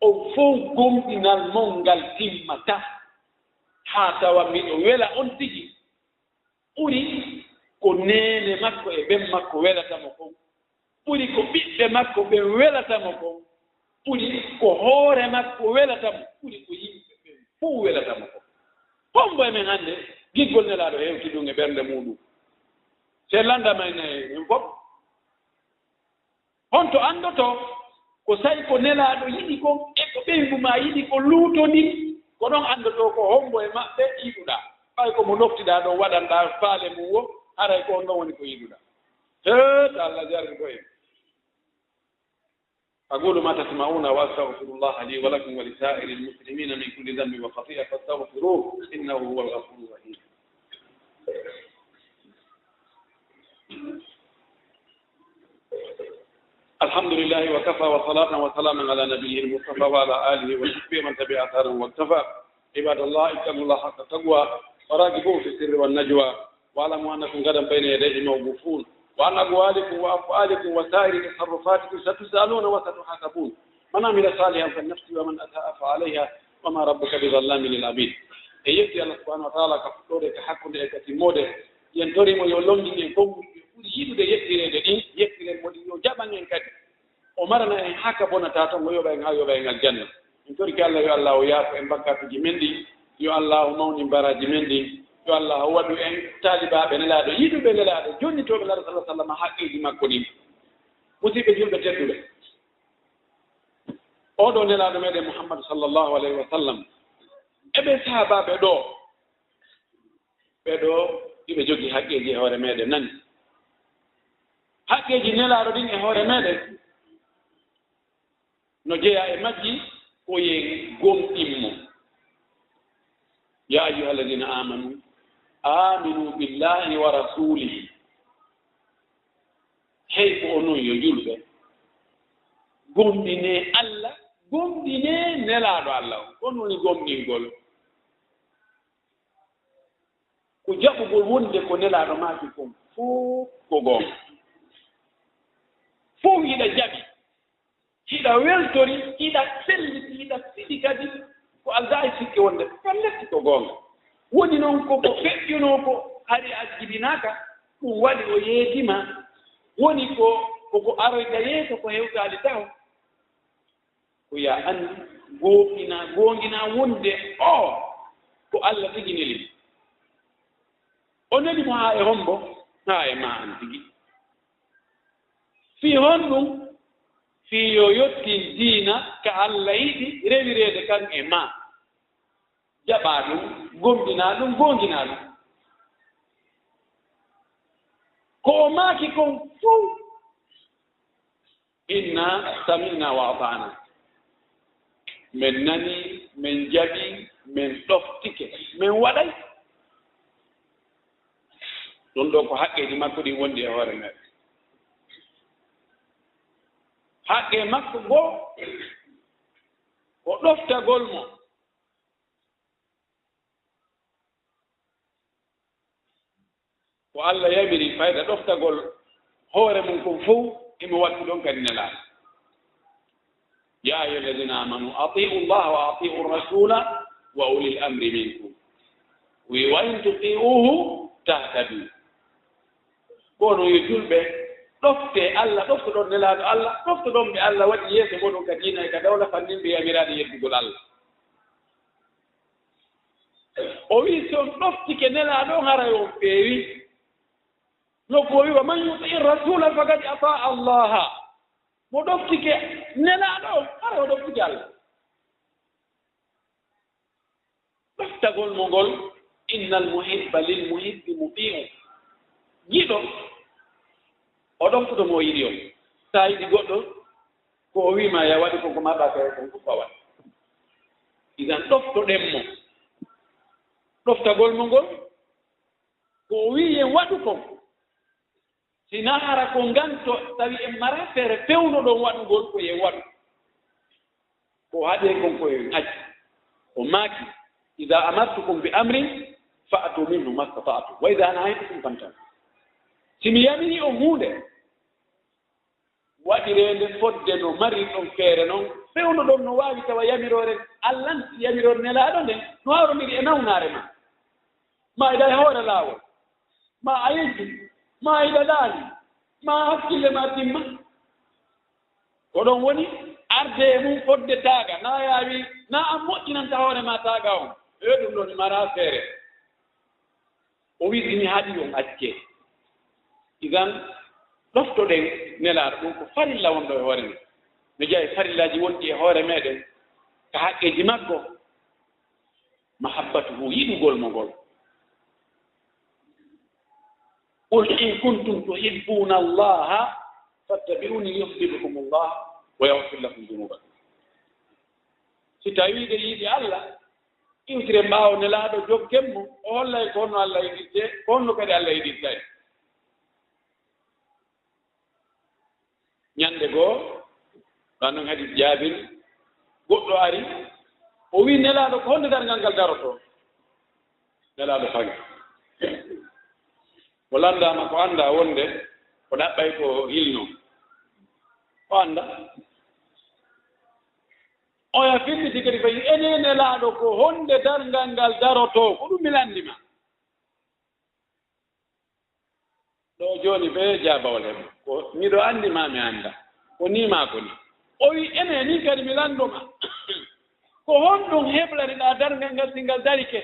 o fof gomɗinal mon ngal timmata haa tawa miɗo wela on tigi ɓuri ko nene makko e ɓen makko welatamo kon ɓuri ko ɓiɓɓe makko ɓe welatamo kon ɓuri ko hoore makko welatamo ɓuri ko yimɓe ɓe fof welatamo ko hombo e men hannde giggol nelaaɗo hewti ɗum e ɓernde muɗum se landama en fof honto anndoto ko sayi ko nelaaɗo yiɗi kon e ko ɓeyngu ma yiɗi ko luutoni ko ɗon anndoto ko hombo e maɓɓe yiɗuɗa ɓay ko mo loftiɗa ɗo waɗanɗa faale mum wo haray ko on ɗon woni ko yiɗuɗa heeta Allah jargi ko en أقول ما تسمعون وأستغفر الله لي ولكم ولسائر المسلمين من كل ذنب وخطيئة فاستغفروه إنه هو الغفور الرحيم الحمد لله وكفى وصلاة وسلاما على نبيه المصطفى وعلى آله وصحبه من تبع أثاره واكتفى عباد الله اتقوا الله حق التقوى وراقبوه في السر والنجوى واعلموا أنكم غدا بين يديه موقوفون وعن أقوالكم وأفعالكم وسائر تصرفاتكم ستسألون وستحاسبون من عمل صالحا فالنفس ومن أساء فعليها وما ربك بظلام للعبيد يجي الله سبحانه وتعالى كفتورك حق لأكتموده ينتري ويولوني يقوم يجيب يكتير يكتير المدين يجابن ينكتر ومرنا إن حكى بنا تاتم ويوبين الجنة ينتري كالله يا الله وياك إن بكات جمندي يا الله مون برا جمندي yo Allah waɗu en taalibaɓe nelaaɗo yiɗuɓe nelaaɗo jonnitooɓe laaɗo sallah sallam haqqeeji makko ɗin musidɓe julɓe tedduɓe oɗo nelaaɗo meɗen Muhammadu sallllahu alayhi wa sallam eɓe sahabaɓe ɗo ɓeɗo ɗiɓe jogii haqqeeji e hoore meeɗen nani haqqeeji nelaaɗo ɗin e hoore meeɗen no jeyaa e majji ko ye gomɗinmo ya ayuha alladina amanu aminu billahi wa rasulihi hey ko onon yo julɓe gomɗine Allah gomɗine nelaaɗo Allah on woni gomɗingol ko jaɓugol wonde ko nelaaɗo maaki kon fof ko goonga fof hiɗa jaɓi hiɗa weltori hiɗa selliti hiɗa siɗi kadi ko alda e sikke wonde falletti ko goonga woni noon koko feƴƴunoo ko hari a jibinaaka ɗum waɗi o yeedima woni koko aroyta yeeso ko hewtaali taw ko ya anndi goongina wonde ko Allah tiginili o nelimo haa e hombo haa e ma an tigi fii honɗum fii yo yottin diina ka Allah yiɗi rewireede kan e ma jaɓaa ɗum gomɗinaa ɗum goonginaa ɗum ko o maaki kon fof inna samina wa atana min nani min jaɓi min ɗoftike min waɗay ɗum ɗo ko haqqeeji makko ɗi wondi e hoore meɗen haqqe makko goo ko ɗoftagol mo ko Allah yamiri fayda ɗoftagol hoore mum kon fof imo wattu ɗon kadi nelaaɗo ya ayuha alladina amanu atiu llaha wa atiu rasula wa ulil amri minkum wi wa in tuti'uhu tahtadu kono yo julɓe ɗofte Allah ɗoftoɗon nelaaɗo Allah ɗoftoɗon ɓe Allah waɗi yeeso goɗon ka diina e ka dawla fannin ɓe yamiraaɗe yeddugol Allah o wii so on ɗoftike nelaaɗo on haray on feewi nokku o wi wa man yuti rasula faqad ata allaha mo ɗoftike nelaaɗo on haray o ɗoftike Allah ɗoftagol mo ngol inna almuhibba lilmuhibbi mutiu jiɗo o ɗoftuɗo mo yiɗi o so a yiɗi goɗɗo ko o wiima ya waɗi konko maɗa kawe kon fof a waɗi idan ɗoftoɗen mo ɗoftagol mo ngol ko o wii yen waɗu kon sina hara ko nganto tawi en mara feere fewno ɗon waɗugol ko yen waɗu ko haɗe kon koye haji o maaki ida amartukum bi amrin fa'atu minhu mastata'tum wa ida nahaytukum fantahu simi yamiri on huunde waɗireende fodde no mari ɗon feere noon fewno ɗon no waawi tawa yamiroore Allah yamiroore nelaaɗo nden no hawrondiri e nawnaare ma ida e hoore laawol ma a yejji ma ida laali ma hakkille ma timma ko ɗon woni arde e mum fodde taaga na yaawi na an moƴƴinanta hoore ma taaga on e ɗum ɗon mara feere o wisini haɗi on accee idan ɗoftoɗen nelaaɗo ɗum ko farilla wonɗo e hoore men no jeeya farillaaji wonɗi e hoore meɗen ko haqqeeji makko mahabbatuhu yiɗugol mo ngol qul in kuntum tuhibbuna allaha fattabi'uni yuhbibkum allah wa yaghfir lakum dunubakum si tawi ɗe yiɗi Allah iwtire mbaawo nelaaɗo joggen mo o hollay ko honno Allah yiɗirte ko honno kadi Allah yiɗirtay ñande goo ɗan noon hadis Jaabir goɗɗo ari o wii nelaaɗo ko honde darngal ngal daroto nelaaɗo fangi o lanndama ko annda wonde ko ɗaɓɓay ko hilno o annda oya finditi kadi fayi ene nelaaɗo ko honde darngal ngal daroto ko ɗum mi lanndima ɗo jooni be jaabawol heɓ ko miɗo anndi ma mi annda ko ni ma ko ni o wi ene ni kadi mi lannduma ko honɗum heɓlaniɗaa darngal ngal si ngal darike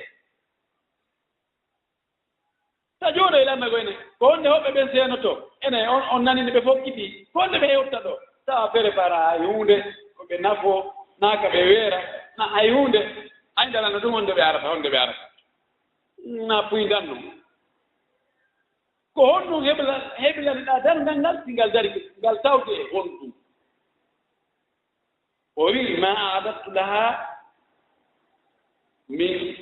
sa jooɗo e lamma goyne ko honde hoɓɓe ɓen seenoto ene on nanini ɓe fof kitii ko honde ɓe hewta ɗo tawa prépara hay huunde ko ɓe nafoo naaka ɓe weera na hay huunde anndarano ɗum honde ɓe arata honde ɓe arata na puinganno ko honɗum heɓlaniɗa darngal ngal singal dari ngal tawde e honɗum o wi ma adattu laha min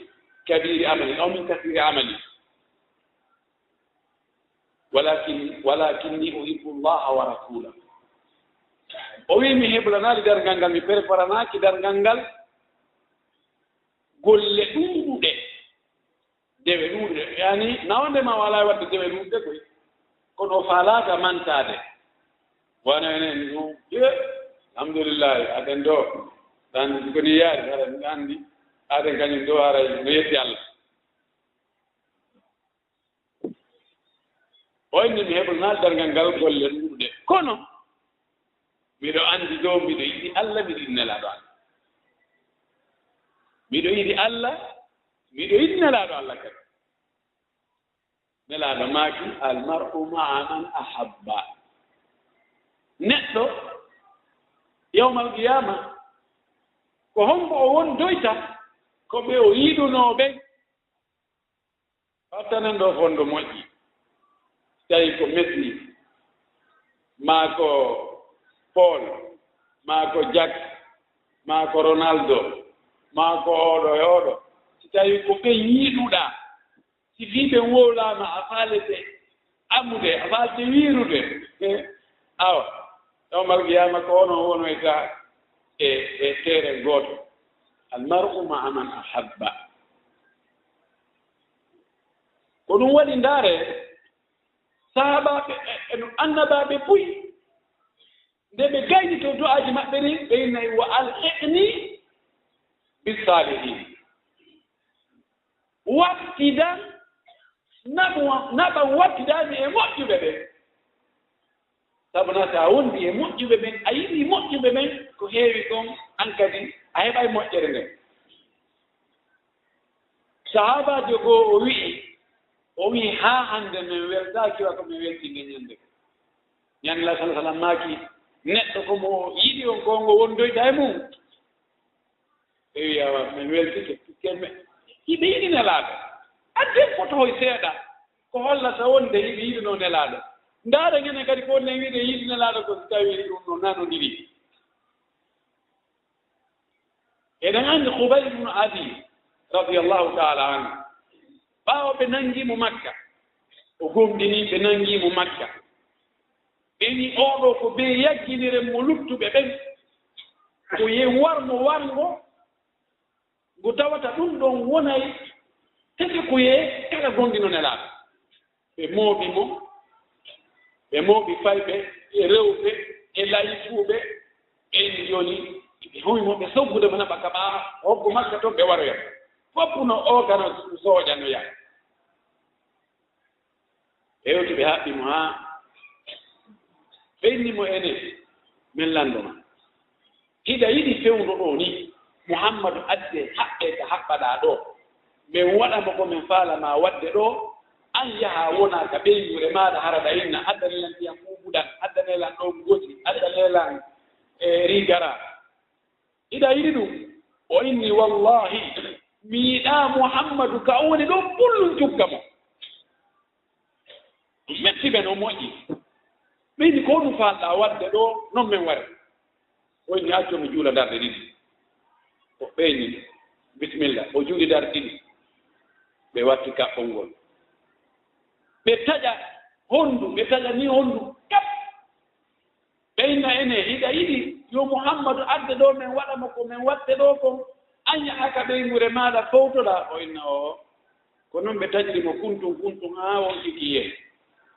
kabiri amali aw min kasiri amali walakinni uhibbu llaha wa rasulahu o wi mi heɓlanaali darngal ngal mi préparanaaki darngal ngal golle ɗuuɗuɗe dewe ɗuuɗuɗe yani nawandema wala wadde dewe ɗuuɗuɗe koy kono faalaaka mantaade wano enen alhamdulillahi aɗen ɗo tan koni yaari aɗa mi anndi aɗen kañum ɗo haray no yetti Allah o inni mi heɓlanaali darngal ngal golle ɗuuɗuɗe kono miɗo anndi dow miɗo yiɗi Allah miɗo yiɗi nelaaɗo Allah miɗo yiɗi Allah miɗo yiɗi nelaaɗo Allah kadi nelaaɗo maaki almar'u ma'a man ahabba neɗɗo yawmal qiyama ko honko o wondoyta ko ɓe o yiɗunooɓe wattanen ɗo fondo moƴƴi tawi ko Messi maa ko Paul maa ko Jack maa ko Ronaldo maa ko oɗo e oɗo si tawi ko ɓe yiiɗuɗaa si fiiɓe wowlaama a faalete amude a faalete wiirude awa yawmal qiyama ko onon wonoyta e teere gooto almar'u ma'a man ahabba ko ɗum waɗi ndaare sahabaaɓe eno annabaaɓe puyi nde ɓe gayni to du'aaji maɓɓe ni ɓe innayi wa alhiqni bisalihin wattidan naɓan wattidaani e moƴƴuɓe ɓen sabuna so a wondi e moƴƴuɓe ɓen a yiɗi moƴƴuɓe ɓen ko heewi ɗon an kadi a heɓay moƴƴere nden sahabajo goo o wii haa hannde min weltaaki wa ko mi weltinde ñannde ñannde la sala sallam maaki neɗɗo komo yiɗi on ko ngo wondoyta e mum ɓe wiyawa min weltike pikkemme yiɓe yiɗi nelaaɗo adden fotohoy seeɗa ko hollata wonde yiɓe yiɗinoo nelaaɗo ndaare ngene kadi ko ne wiide yiɗi nelaaɗo ko so tawi ɗum no nanondiri eɗen anndi Hubayb ibnu Adi radiallahu taala anhu ɓaawo ɓe nanngimo Makka o gomɗini ɓe nanngimo Makka ɓeni oɗo ko ɓe yagginiren mo luttuɓe ɓen ko yen warmo warngo ngo tawata ɗum ɗon wonay tete ko ye kala gonɗino nelaaɗo ɓe mooɓi mo ɓe mooɓi fayɓe e rewɓe e layfuuɓe ɓen joni ɓe hoymo ɓe soggude mo naɓa kaɓa hoggo Makka toon ɓe waroya fof no ogano sooƴano yaa hewti ɓe haɓɓimo haa ɓennimo enen min landoma hiɗa yiɗi fewndo ɗo ni Muhammadu adde haɓɓe ko haɓɓaɗaa ɗo min waɗamo ko min faalama waɗde ɗo an yaha wona ka ɓeynure maaɗa haraɗa inna addanelan ndiyam ɓuuɓuɗan addanelan ɗo goti addanelan rigara hiɗa yiɗi ɗum o inni wallahi mi yiɗaa Muhammadu ka woni ɗo ɓullum cukka mo metti ɓe no moƴƴi ɓeyni ko ɗum faalɗaa waɗde ɗo non min wari o inni acco mi juula darɗe ɗiɗi o ɓeyni bisimilla o juuli darɗe ɗiɗi ɓe watti kaɓɓol ngol ɓe taƴa honndu ɓe taƴa ni honndu kap ɓeyna ene hiɗa yiɗi yo Muhammadu adde ɗo min waɗamo ko min waɗde ɗo kon an yahaka ɓeynure maaɗa fowtoɗa o inna o ko noon ɓe taƴiri mo kuntum haa won ikiye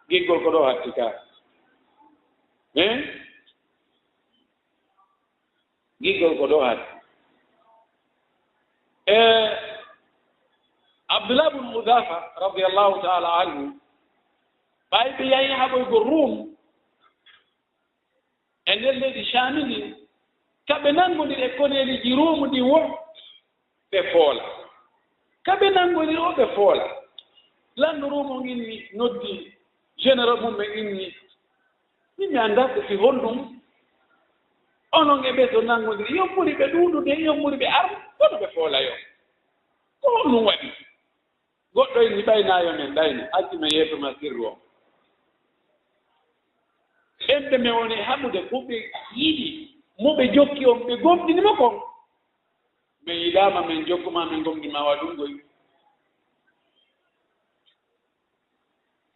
giggol ko ɗo hatti ka giggol ko ɗo hatti Abdullah ibn Hudafa radiallahu taala anhu ɓay ɓe yahi haɓoygo Rum e nder leydi Chami ndi kaɓe nanngondir e koneeliji Rum ɗi wo ɓe foola kaɓe nanngondir o ɓe foola lanndo Rum on inni noddi général mum ɓe inni min mi annda ko fi honɗum onon e ɓe to nanngondir yommuri ɓe ɗuuɗude yommuri ɓe ar kono ɓe foola yo ko honɗum waɗi goɗɗo ni ɓaynayo men ɗayno acci men yettoma sirru o ɓemɓe men woni haɓude ko ɓe yiɗi mo ɓe jokki on ɓe gomɗinima kon min yiɗama min jokkuma min gomɗima wa ɗum goy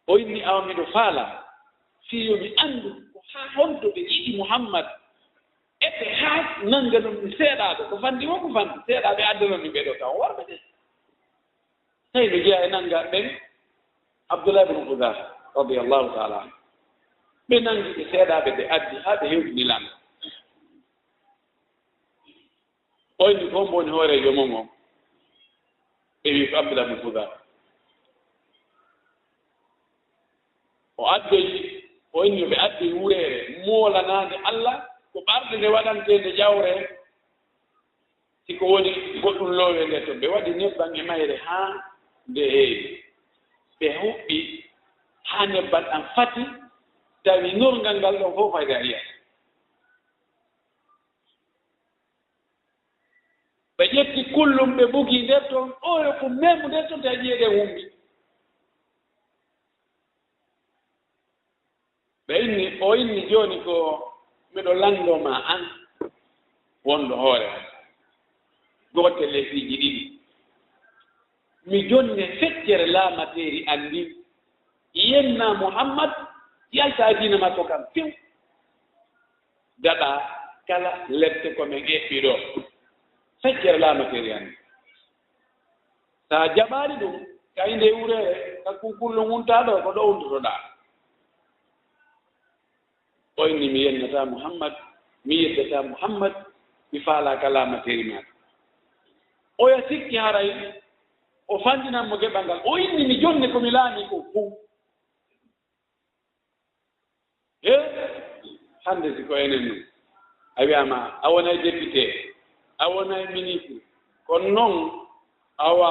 o inni awa miɗo faala fiyo mi anndu ko haa honto ɓe yiɗi Muhammad eɓe haa nanga ɗum mi seeɗaaɓe ko fanndi wo ko fanndi seeɗaaɓe addanon mi ɓeɗo taw worɓe ɗe tawi ɓe jeeya e nanga ɓen Abdoullah ibn Hudafa radiallahu taala anu ɓe nangi ɓe seeɗaaɓe ɓe addi haa ɓe hewtini langa oyni fof mboni hoorejo mum o ɓe wi ko Abdoullah ibn Hudafa o addoyi o inni ɓe addoyi wureere moolanaande Allah ko ɓarɗe nde waɗanteende ƴawre siko woni goɗɗum loowe nde to ɓe waɗi nebban e mayre haa nde heewi ɓe huɓɓi haa nebban ɗan fati tawi nurgal ngal ɗon fof fayde a yiyata ɓe ƴetti kullum ɓe ɓugi nder toon oyo ko memu nder toon ta ƴiyeɗe humbi ɓe inni o inni jooni ko miɗo lanndoma an wonɗo hoore goote lesiiji ɗiɗi mi jonne feccere laamateeri anndi yenna Muhammad yalta diina makko kam few daɗa kala lette ko men eɓɓi ɗo feccere laamateeri anndi so a jaɓaari ɗum kayinde wureere ka kunkullo nguntaa ɗo ko ɗo wondutoɗaa o inni mi yennata Muhammad mi yeddata Muhammad mi faalaka laamateeri maɗa oya sikki haray o fandinan mo geɓal ngal o inni mi jonne komi laami ko fuu e hannde si ko enen ɗum a wiyama a wonay député a wonay ministre kono noon awa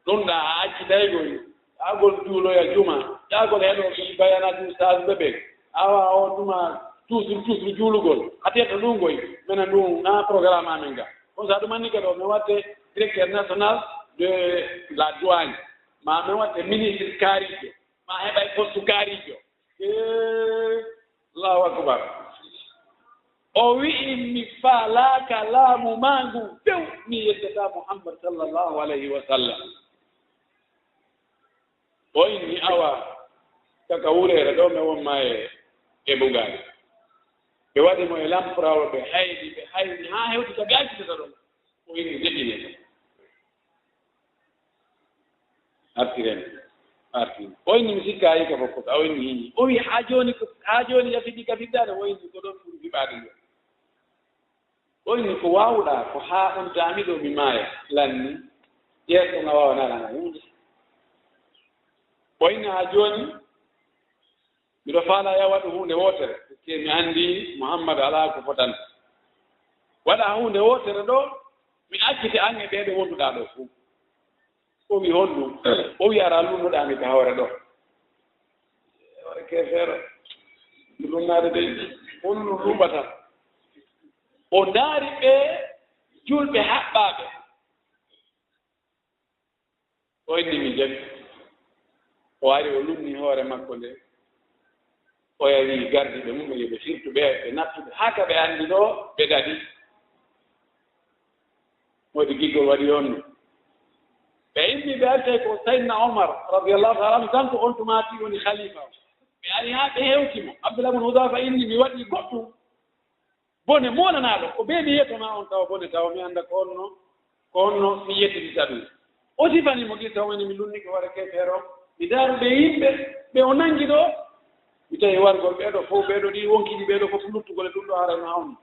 ɗum ɗa a accitaygoy ƴaagol juuloya juma ƴaagol heɗo ɓi bayana ɗum sage ɓe awa o ɗuma toujours juulugol hateto ɗum goy minen ɗum na programme amen ga on sa ɗum anni kadi o min watte directeur national de la douane ma min watte ministre kaarijo ma heɓay poste kaarijo Allahu akbar o wi'i mi faalaka laamu mangu few mi yeddata Muhammad sallllahu alayhi wa sallam o inni awa kaka wureere ɗo mi wonma e bugaade ɓe waɗi mo e lampurawo ɓe haydi haa hewtita ɓe accitata ɗon o inni deɗɗine artiren o inni mi sikka yika fof kota o inni hiñi o wi haa jooni yafiɗi ka fiɗɗaade o inni ko ɗon ɓuri fiɓaade ngo o inni ko waawɗaa ko haa on taamiɗo mi maaya lanni yeeso nga waawanaalanga hunde o inni haa jooni miɗo faala ya waɗu hunde wootere te mi anndi Muhammad alaa ko fotanta waɗa hunde wootere ɗo mi accite an e ɓeeɗo wonduɗaa ɗo fuu o wi honɗum o wi ara lunnuɗaami ka hoore ɗo hoore keefeero lumnaade dey honɗum luɓata o ndaari ɓe julɓe haɓɓaaɓe o inni mi jaɓi o ari o lumni hoore makko nde o yawi gardi ɓe mum yoɓe firtu ɓe nattuɓe haa ka ɓe anndi ɗo ɓe daɗi woodi giggol waɗi on ɗum ɓe inni ɓe artay ko Saydna Omar radiallahu taala anu kanko on tumati woni khalifa o ɓe ari haa ɓe hewtimo Abdoullah ibn Hudafa inni mi waɗi goɗɗum bone molanaaɗo ko ɓe mi yetoma on tawa bone tawa mi annda ko onno mi yettitita ɗum o sifanimo gisa woni mi lunni ko waɗa kefeer o mi daaru ɓe yimɓe ɓe o nangi ɗo mi tawi wargol ɓeeɗo fof ɓeeɗo ɗi wonkiɗi ɓeeɗo fof luttugol e ɗum ɗo harano hawni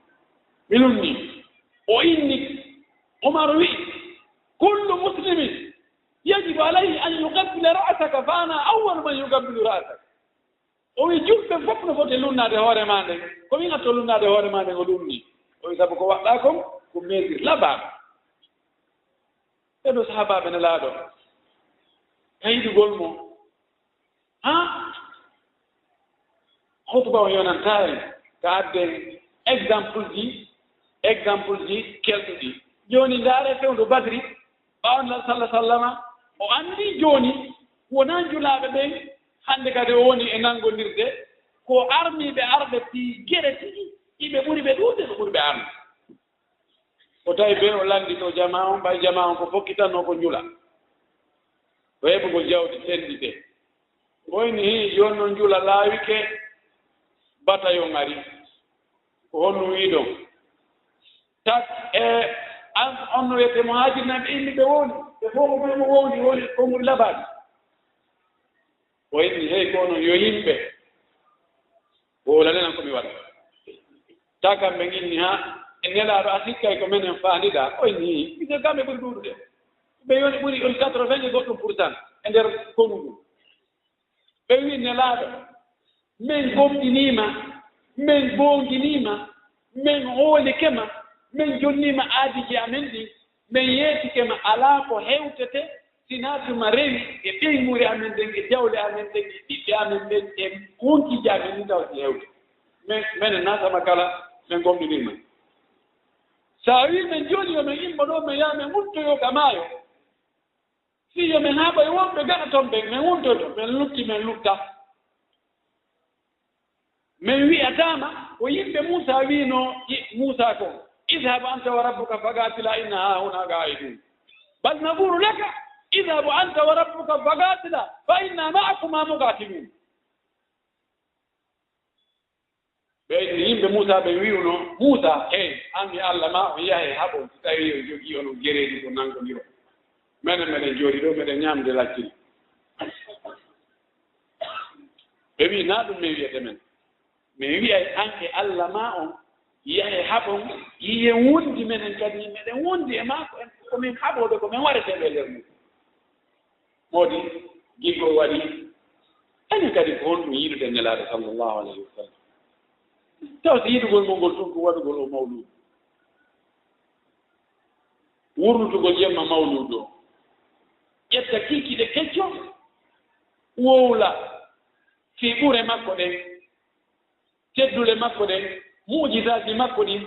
mi lunni o inni Omar wi kullu muslimin yajibu alayhi an yugabbila ra'saka fa ana awwalu man yugabbilu ra'saka o wi julɓe fof no foti lunnaade hoore ma nde ko min atto lunnaade hoore ma nde ko ɗum ni o wi sabu ko waɗɗa kon ko mesir labaaɓe ɓeɗo sahabaɓe ne laaɗo kayiɗugol mo ha hutuba o yonanta en ko adden exemple ji kelɗuɗi joni ndaare fewndo badri ɓawnɗal sallah sallama o andi joni wona julaaɓe ɓen hannde kadi o woni e nanngondirde ko armiiɓe arɓe ti gere tigi iɓe ɓuri ɓe ɗuuɗde ɓe ɓuri ɓe arde o tawi ɓe o lanndi to jama on ɓay jama on ko fokkitanno ko njula o heɓugol jawdi ɓenndi ɗe ɓoyni hi joni noon njula laawike batayon ari ko honno wiiɗon tak e on no wiyete mo haajirnaɓe inni ɓe woni ɓe fof ko mo wowdi woni konnguri labaɗi o inni hey ko noon yo yimɓe wowlanenan komi waɗa ta kamɓe inni ha e nelaaɗo a sikkay ko menen faandiɗa o inni ɓise kamɓe ɓuri ɗuuɗude ɓe yoni ɓuri on 80 goɗɗum pourcent e nder konu ngu ɓe wi nelaaɗo min gomɗiniima min boonginiima min hoolikema min jonniima aadiji amen ɗi min yeetikema alaa ko hewtete sinaatuma rewi e ɓeymuri amen ɗen e jawle amen ɗen e ɓiɓɓe amen ɓen e wonkiji amen ni tawti hewde minen naatama kala min gomɗiniima so a wi min jooni yo min immo ɗo min yaha min wuttoyoga maayo si yo min haaɓa e wonɓe gaɗa toon ɓen min wuttoto min lutti min lutta min wi'atama ko yimɓe Muusa wiino Muusa ko idhab anta wa rabbuka fagatila inna ha huna ga'idun bal naqulu laka idhab anta wa rabbuka fagatila fa inna ma'akuma muqatilun ɓe yimɓe Muusa ɓe wiwno Muusa hey an mi Allah ma o yahe haɓo so tawi o jogii ono gereeji ko nangodiro menen meɗen jooɗi ɗo meɗen ñaamde lacciri ɓe wi na ɗum min wiyete men min wiyay anke Allah ma on yahe haɓon yiyen wondi menen kadi meɗen wondi e maako en komin haɓoɓe komin wareteɓe nder mum moodi giggol waɗi enen kadi ko honɗum yiɗude nelaaɗo sallllahu alayhi wa sallam taw so yiɗugol mo ngol tun ko waɗugol o mawludu wurnutugol jemma mawludu o ƴetta kiikiɗe kecco wowla fii ɓure makko ɗen teddule makko ɗen muujisaaji makko ɗin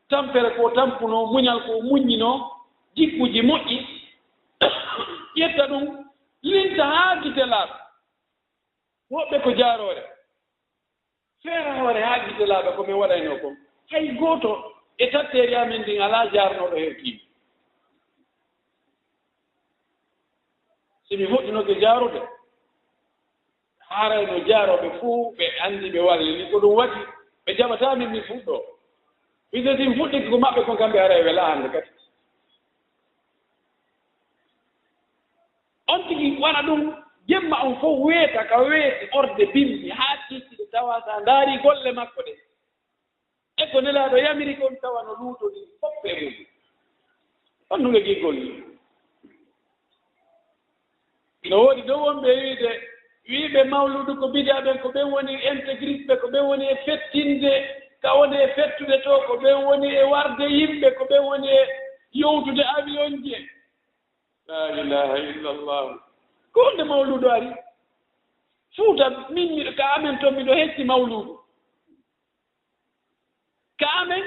tampere ko tampuno muñal ko muññino jikkuji moƴƴi ƴetta ɗum linta haa gite laaɓa woɓɓe ko jaaroore feera hoore haa gite laaɓa ko min waɗayno kon hay gooto e tatteeri amen ndin alaa jaarnooɗo heewtiimi si mi moƴƴinoke jaarude haarayno jaarooɓe fuu ɓe anndi ɓe walli ni ko ɗum waɗi ɓe jaɓataa min mi fuɗɗoo wide si mi fuɗɗiki ko maɓɓe kon kamɓe ara e welaa hannde kadi on tigi waɗa ɗum jemma on fof weeta ka weeti orde bimbi haa tiiɗiɗe tawa so a ndaari golle makko ɗe e ko nelaaɗo yamiri kon tawa no luuto ɗi fof e mum on ɗum e giggol ni no woodi ɗo wonɓe wiiɓe mawludu ko bidaa ɓen ko ɓen woni intégriste ɓe ko ɓen woni e fettinde ka woni e fettude to ko ɓen woni e warde yimɓe ko ɓen woni e yowtude avion ji la ilaha illallah ko wonde mawludu ari fuuta min ka amen toon miɗo hecci mawludu ka amen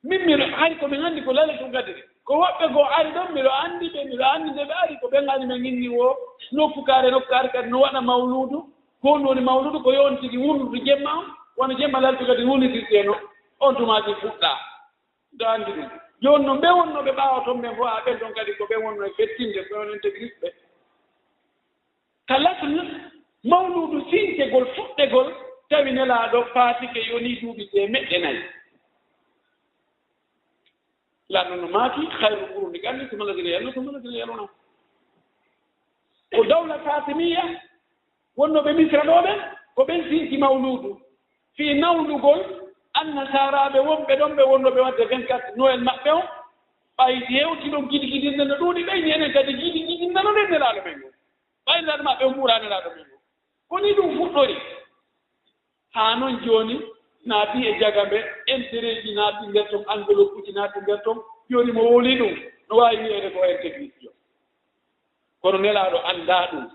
min miɗo hay ko min anndi ko lale tum gadiri ko woɓɓe goo ari ɗon miɗo anndi ɓe miɗo anndi nde ɓe ari ko ɓen ani men inni o nokkukaare kadi no waɗa mawludu ko honno woni mawludu ko yon tigi wurnudu jemma on wona jemma laltu kadi wurnitirteeno on tumaji fuɗɗa ɗo anndi ɗum jooni noon ɓe wonnooɓe ɓaawa toon ɓen fof haa ɓen ɗon kadi ko ɓen wonno e fettinde ko on intégriste ɓe kala mawludu sincegol fuɗɗegol tawi nelaaɗo faatike yoni duuɓi temeɗɗe nayi lanno no maaki hayru ɓurundi ganndi so maladiri yalno so maladiri yalona ko dawla fatimiya wonnooɓe misra ɗo ɓen ko ɓen sinti mawludu fii nawlugol annasaraaɓe wonɓe ɗon ɓe wonnooɓe wadde 24 noel maɓɓe o ɓayti hewti ɗon giɗigiɗinde no ɗuuɗi ɓeyni enen kadi giɗigiɗinnano nden nelaaɗo men o ɓaynaɗo maɓɓe o ɓuura nelaaɗo men o koni ɗum fuɗɗori haa noon jooni naati e jagambe intérêt ji naati nder ton enveloppe uji naati nder ton jooni mo woli ɗum no waawi wiyeede ko intégriste jo kono nelaaɗo anndaa ɗum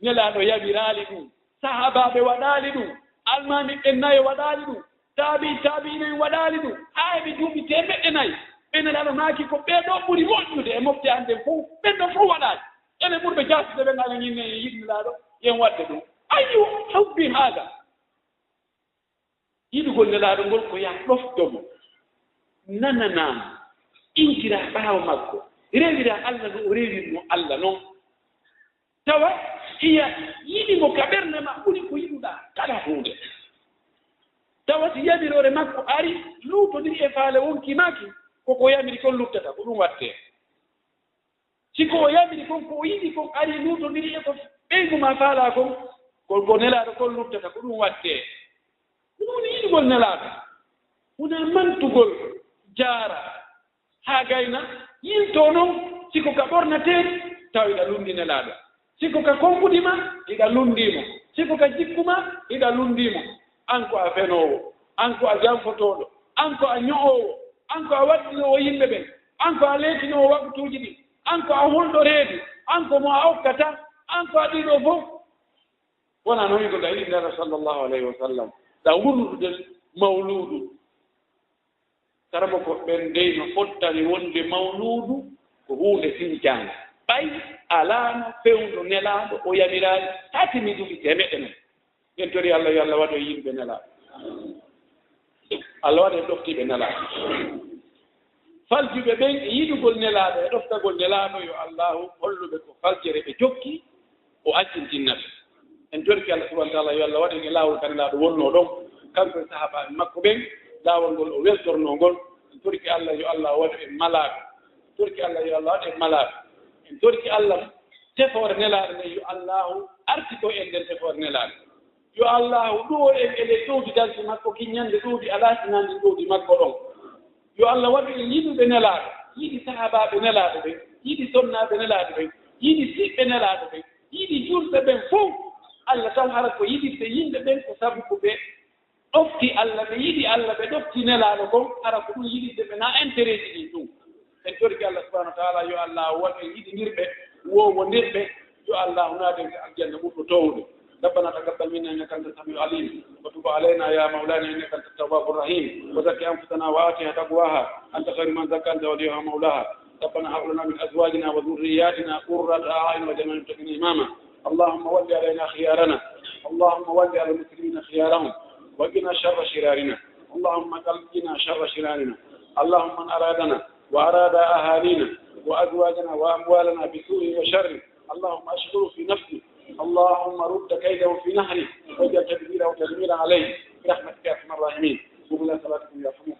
nelaaɗo yabiraali ɗum sahabaaɓe waɗaali ɗum almaami ɓen nayo waɗaali ɗum taabi'inen waɗaali ɗum haa eɓe duuɓi temeɗɗe nayi ɓe nelaaɗo naaki ko ɓeeɗo ɓuri moƴƴude e mofte annden fof ɓen ɗon fof waɗaali ene ɓurɓe jasde ɓe ngala ñinne yiɗnilaaɗo yen waɗde ɗum ayu hubbi haada yiɗugol nelaaɗo ngol ko yaa ɗoftomo nananaamo intira ɓaawo makko rewira Allah no o rewirno Allah noon tawa iya yiɗimo ka ɓernde ma ɓuri ko yiɗuɗaa kala huunde tawa si yamirore makko ari luutodiri e faale wonkimaaki koko yamiri kon luttata ko ɗum wattee siko o yamiri kon ko o yiɗi kon ari luutodiri e ko ɓeygu ma faalaa kon ko nelaaɗo kon luttata ko ɗum wattee ɗum woni yiɗugol nelaaɗo wona mantugol jaara haa gayna yinto noon siko ka ɓornateeri taw iɗa lundi nelaaɗo siko ka konkuɗi ma iɗa lundiimo siko ka jikku ma iɗa lundiimo an ko a fenoowo an ko a janfotooɗo an ko a ño'oowo an ko a waɗɗinoowo yimɓe ɓen an ko a leetinoowo waɓtuuji ɗi an ko a hulɗo reedu an ko mo a okkata an ko a ɗiɗo fof wona noon yigo ɗa yiɗi ndara sallllahu alayhi wa sallam ɗa wurnuɗuɗen mawluudu karamo ko ɓen dey no fottani wonde mawluudu ko huunde sincaande ɓay alaano fewnɗo nelaaɗo o yamiraaɗo haa timi duɓi temeɗe men en tori Allah yo Allah waɗo yimɓe nelaaɗo Allah waɗa e ɗoftiiɓe nelaaɗo faljuɓe ɓen e yiɗugol nelaaɗo e ɗoftagol nelaaɗo yo Allahu holluɓe ko faljere ɓe jokki o accintinnaɓe en torki Allah subahana taala yo Allah waɗen e laawol ka nelaaɗo wonnoo ɗon kanko e sahaabaaɓe makko ɓen laawol ngol o weltornoo ngol en torki Allah yo Allah waɗa e malaaɓe en torki Allah yo Allah waɗa e malaaɓe en torki Allah tefoore nelaaɗo nde yo Allahu artito en nder tefoore nelaaɗo yo Allahu ɗuwo en ele ɗowdi dalti makko kiññande ɗowdi alaatinande ɗowdi makko ɗon yo Allah waɗu en yiɗuɓe nelaaɗo yiɗi sahaabaaɓe nelaaɗo ɓen yiɗi sonnaaɓe nelaaɗo ɓen yiɗi siɓɓe nelaaɗo ɓen yiɗi julɓe ɓen fof Allah taw hara ko yiɗirte yimɓe ɓen ko sabu ko ɓe ɗofti Allah ɓe yiɗi Allah ɓe ɗofti nelaaɗo kon hara ko ɗum yiɗirde ɓe na intérêt ji ɗin ɗum en torki Allah subahanahu wa taala yo Allah waɗ en yiɗinirɓe wowondirɓe yo Allah naaden ko aljanna ɓurɗo towde ربنا تقبل منا انك انت السميع العليم وتب علينا يا مولانا انك انت التواب الرحيم وزكي انفسنا واتها تقواها انت خير من زكى انت وليها مولاها ربنا هب لنا من ازواجنا وذرياتنا قرة اعين واجعلنا للمتقين اماما اللهم ول علينا خيارنا اللهم ول على المسلمين خيارهم وقنا شر شرارنا اللهم قنا شر شرارنا اللهم من ارادنا واراد اهالينا وازواجنا واموالنا بسوء وشر اللهم اشغله في نفسه اللهم رد كيده في نهره واجعل تدبيره تدميرا عليه برحمتك يا ارحم الراحمين قوموا الى صلاتكم يرحمكم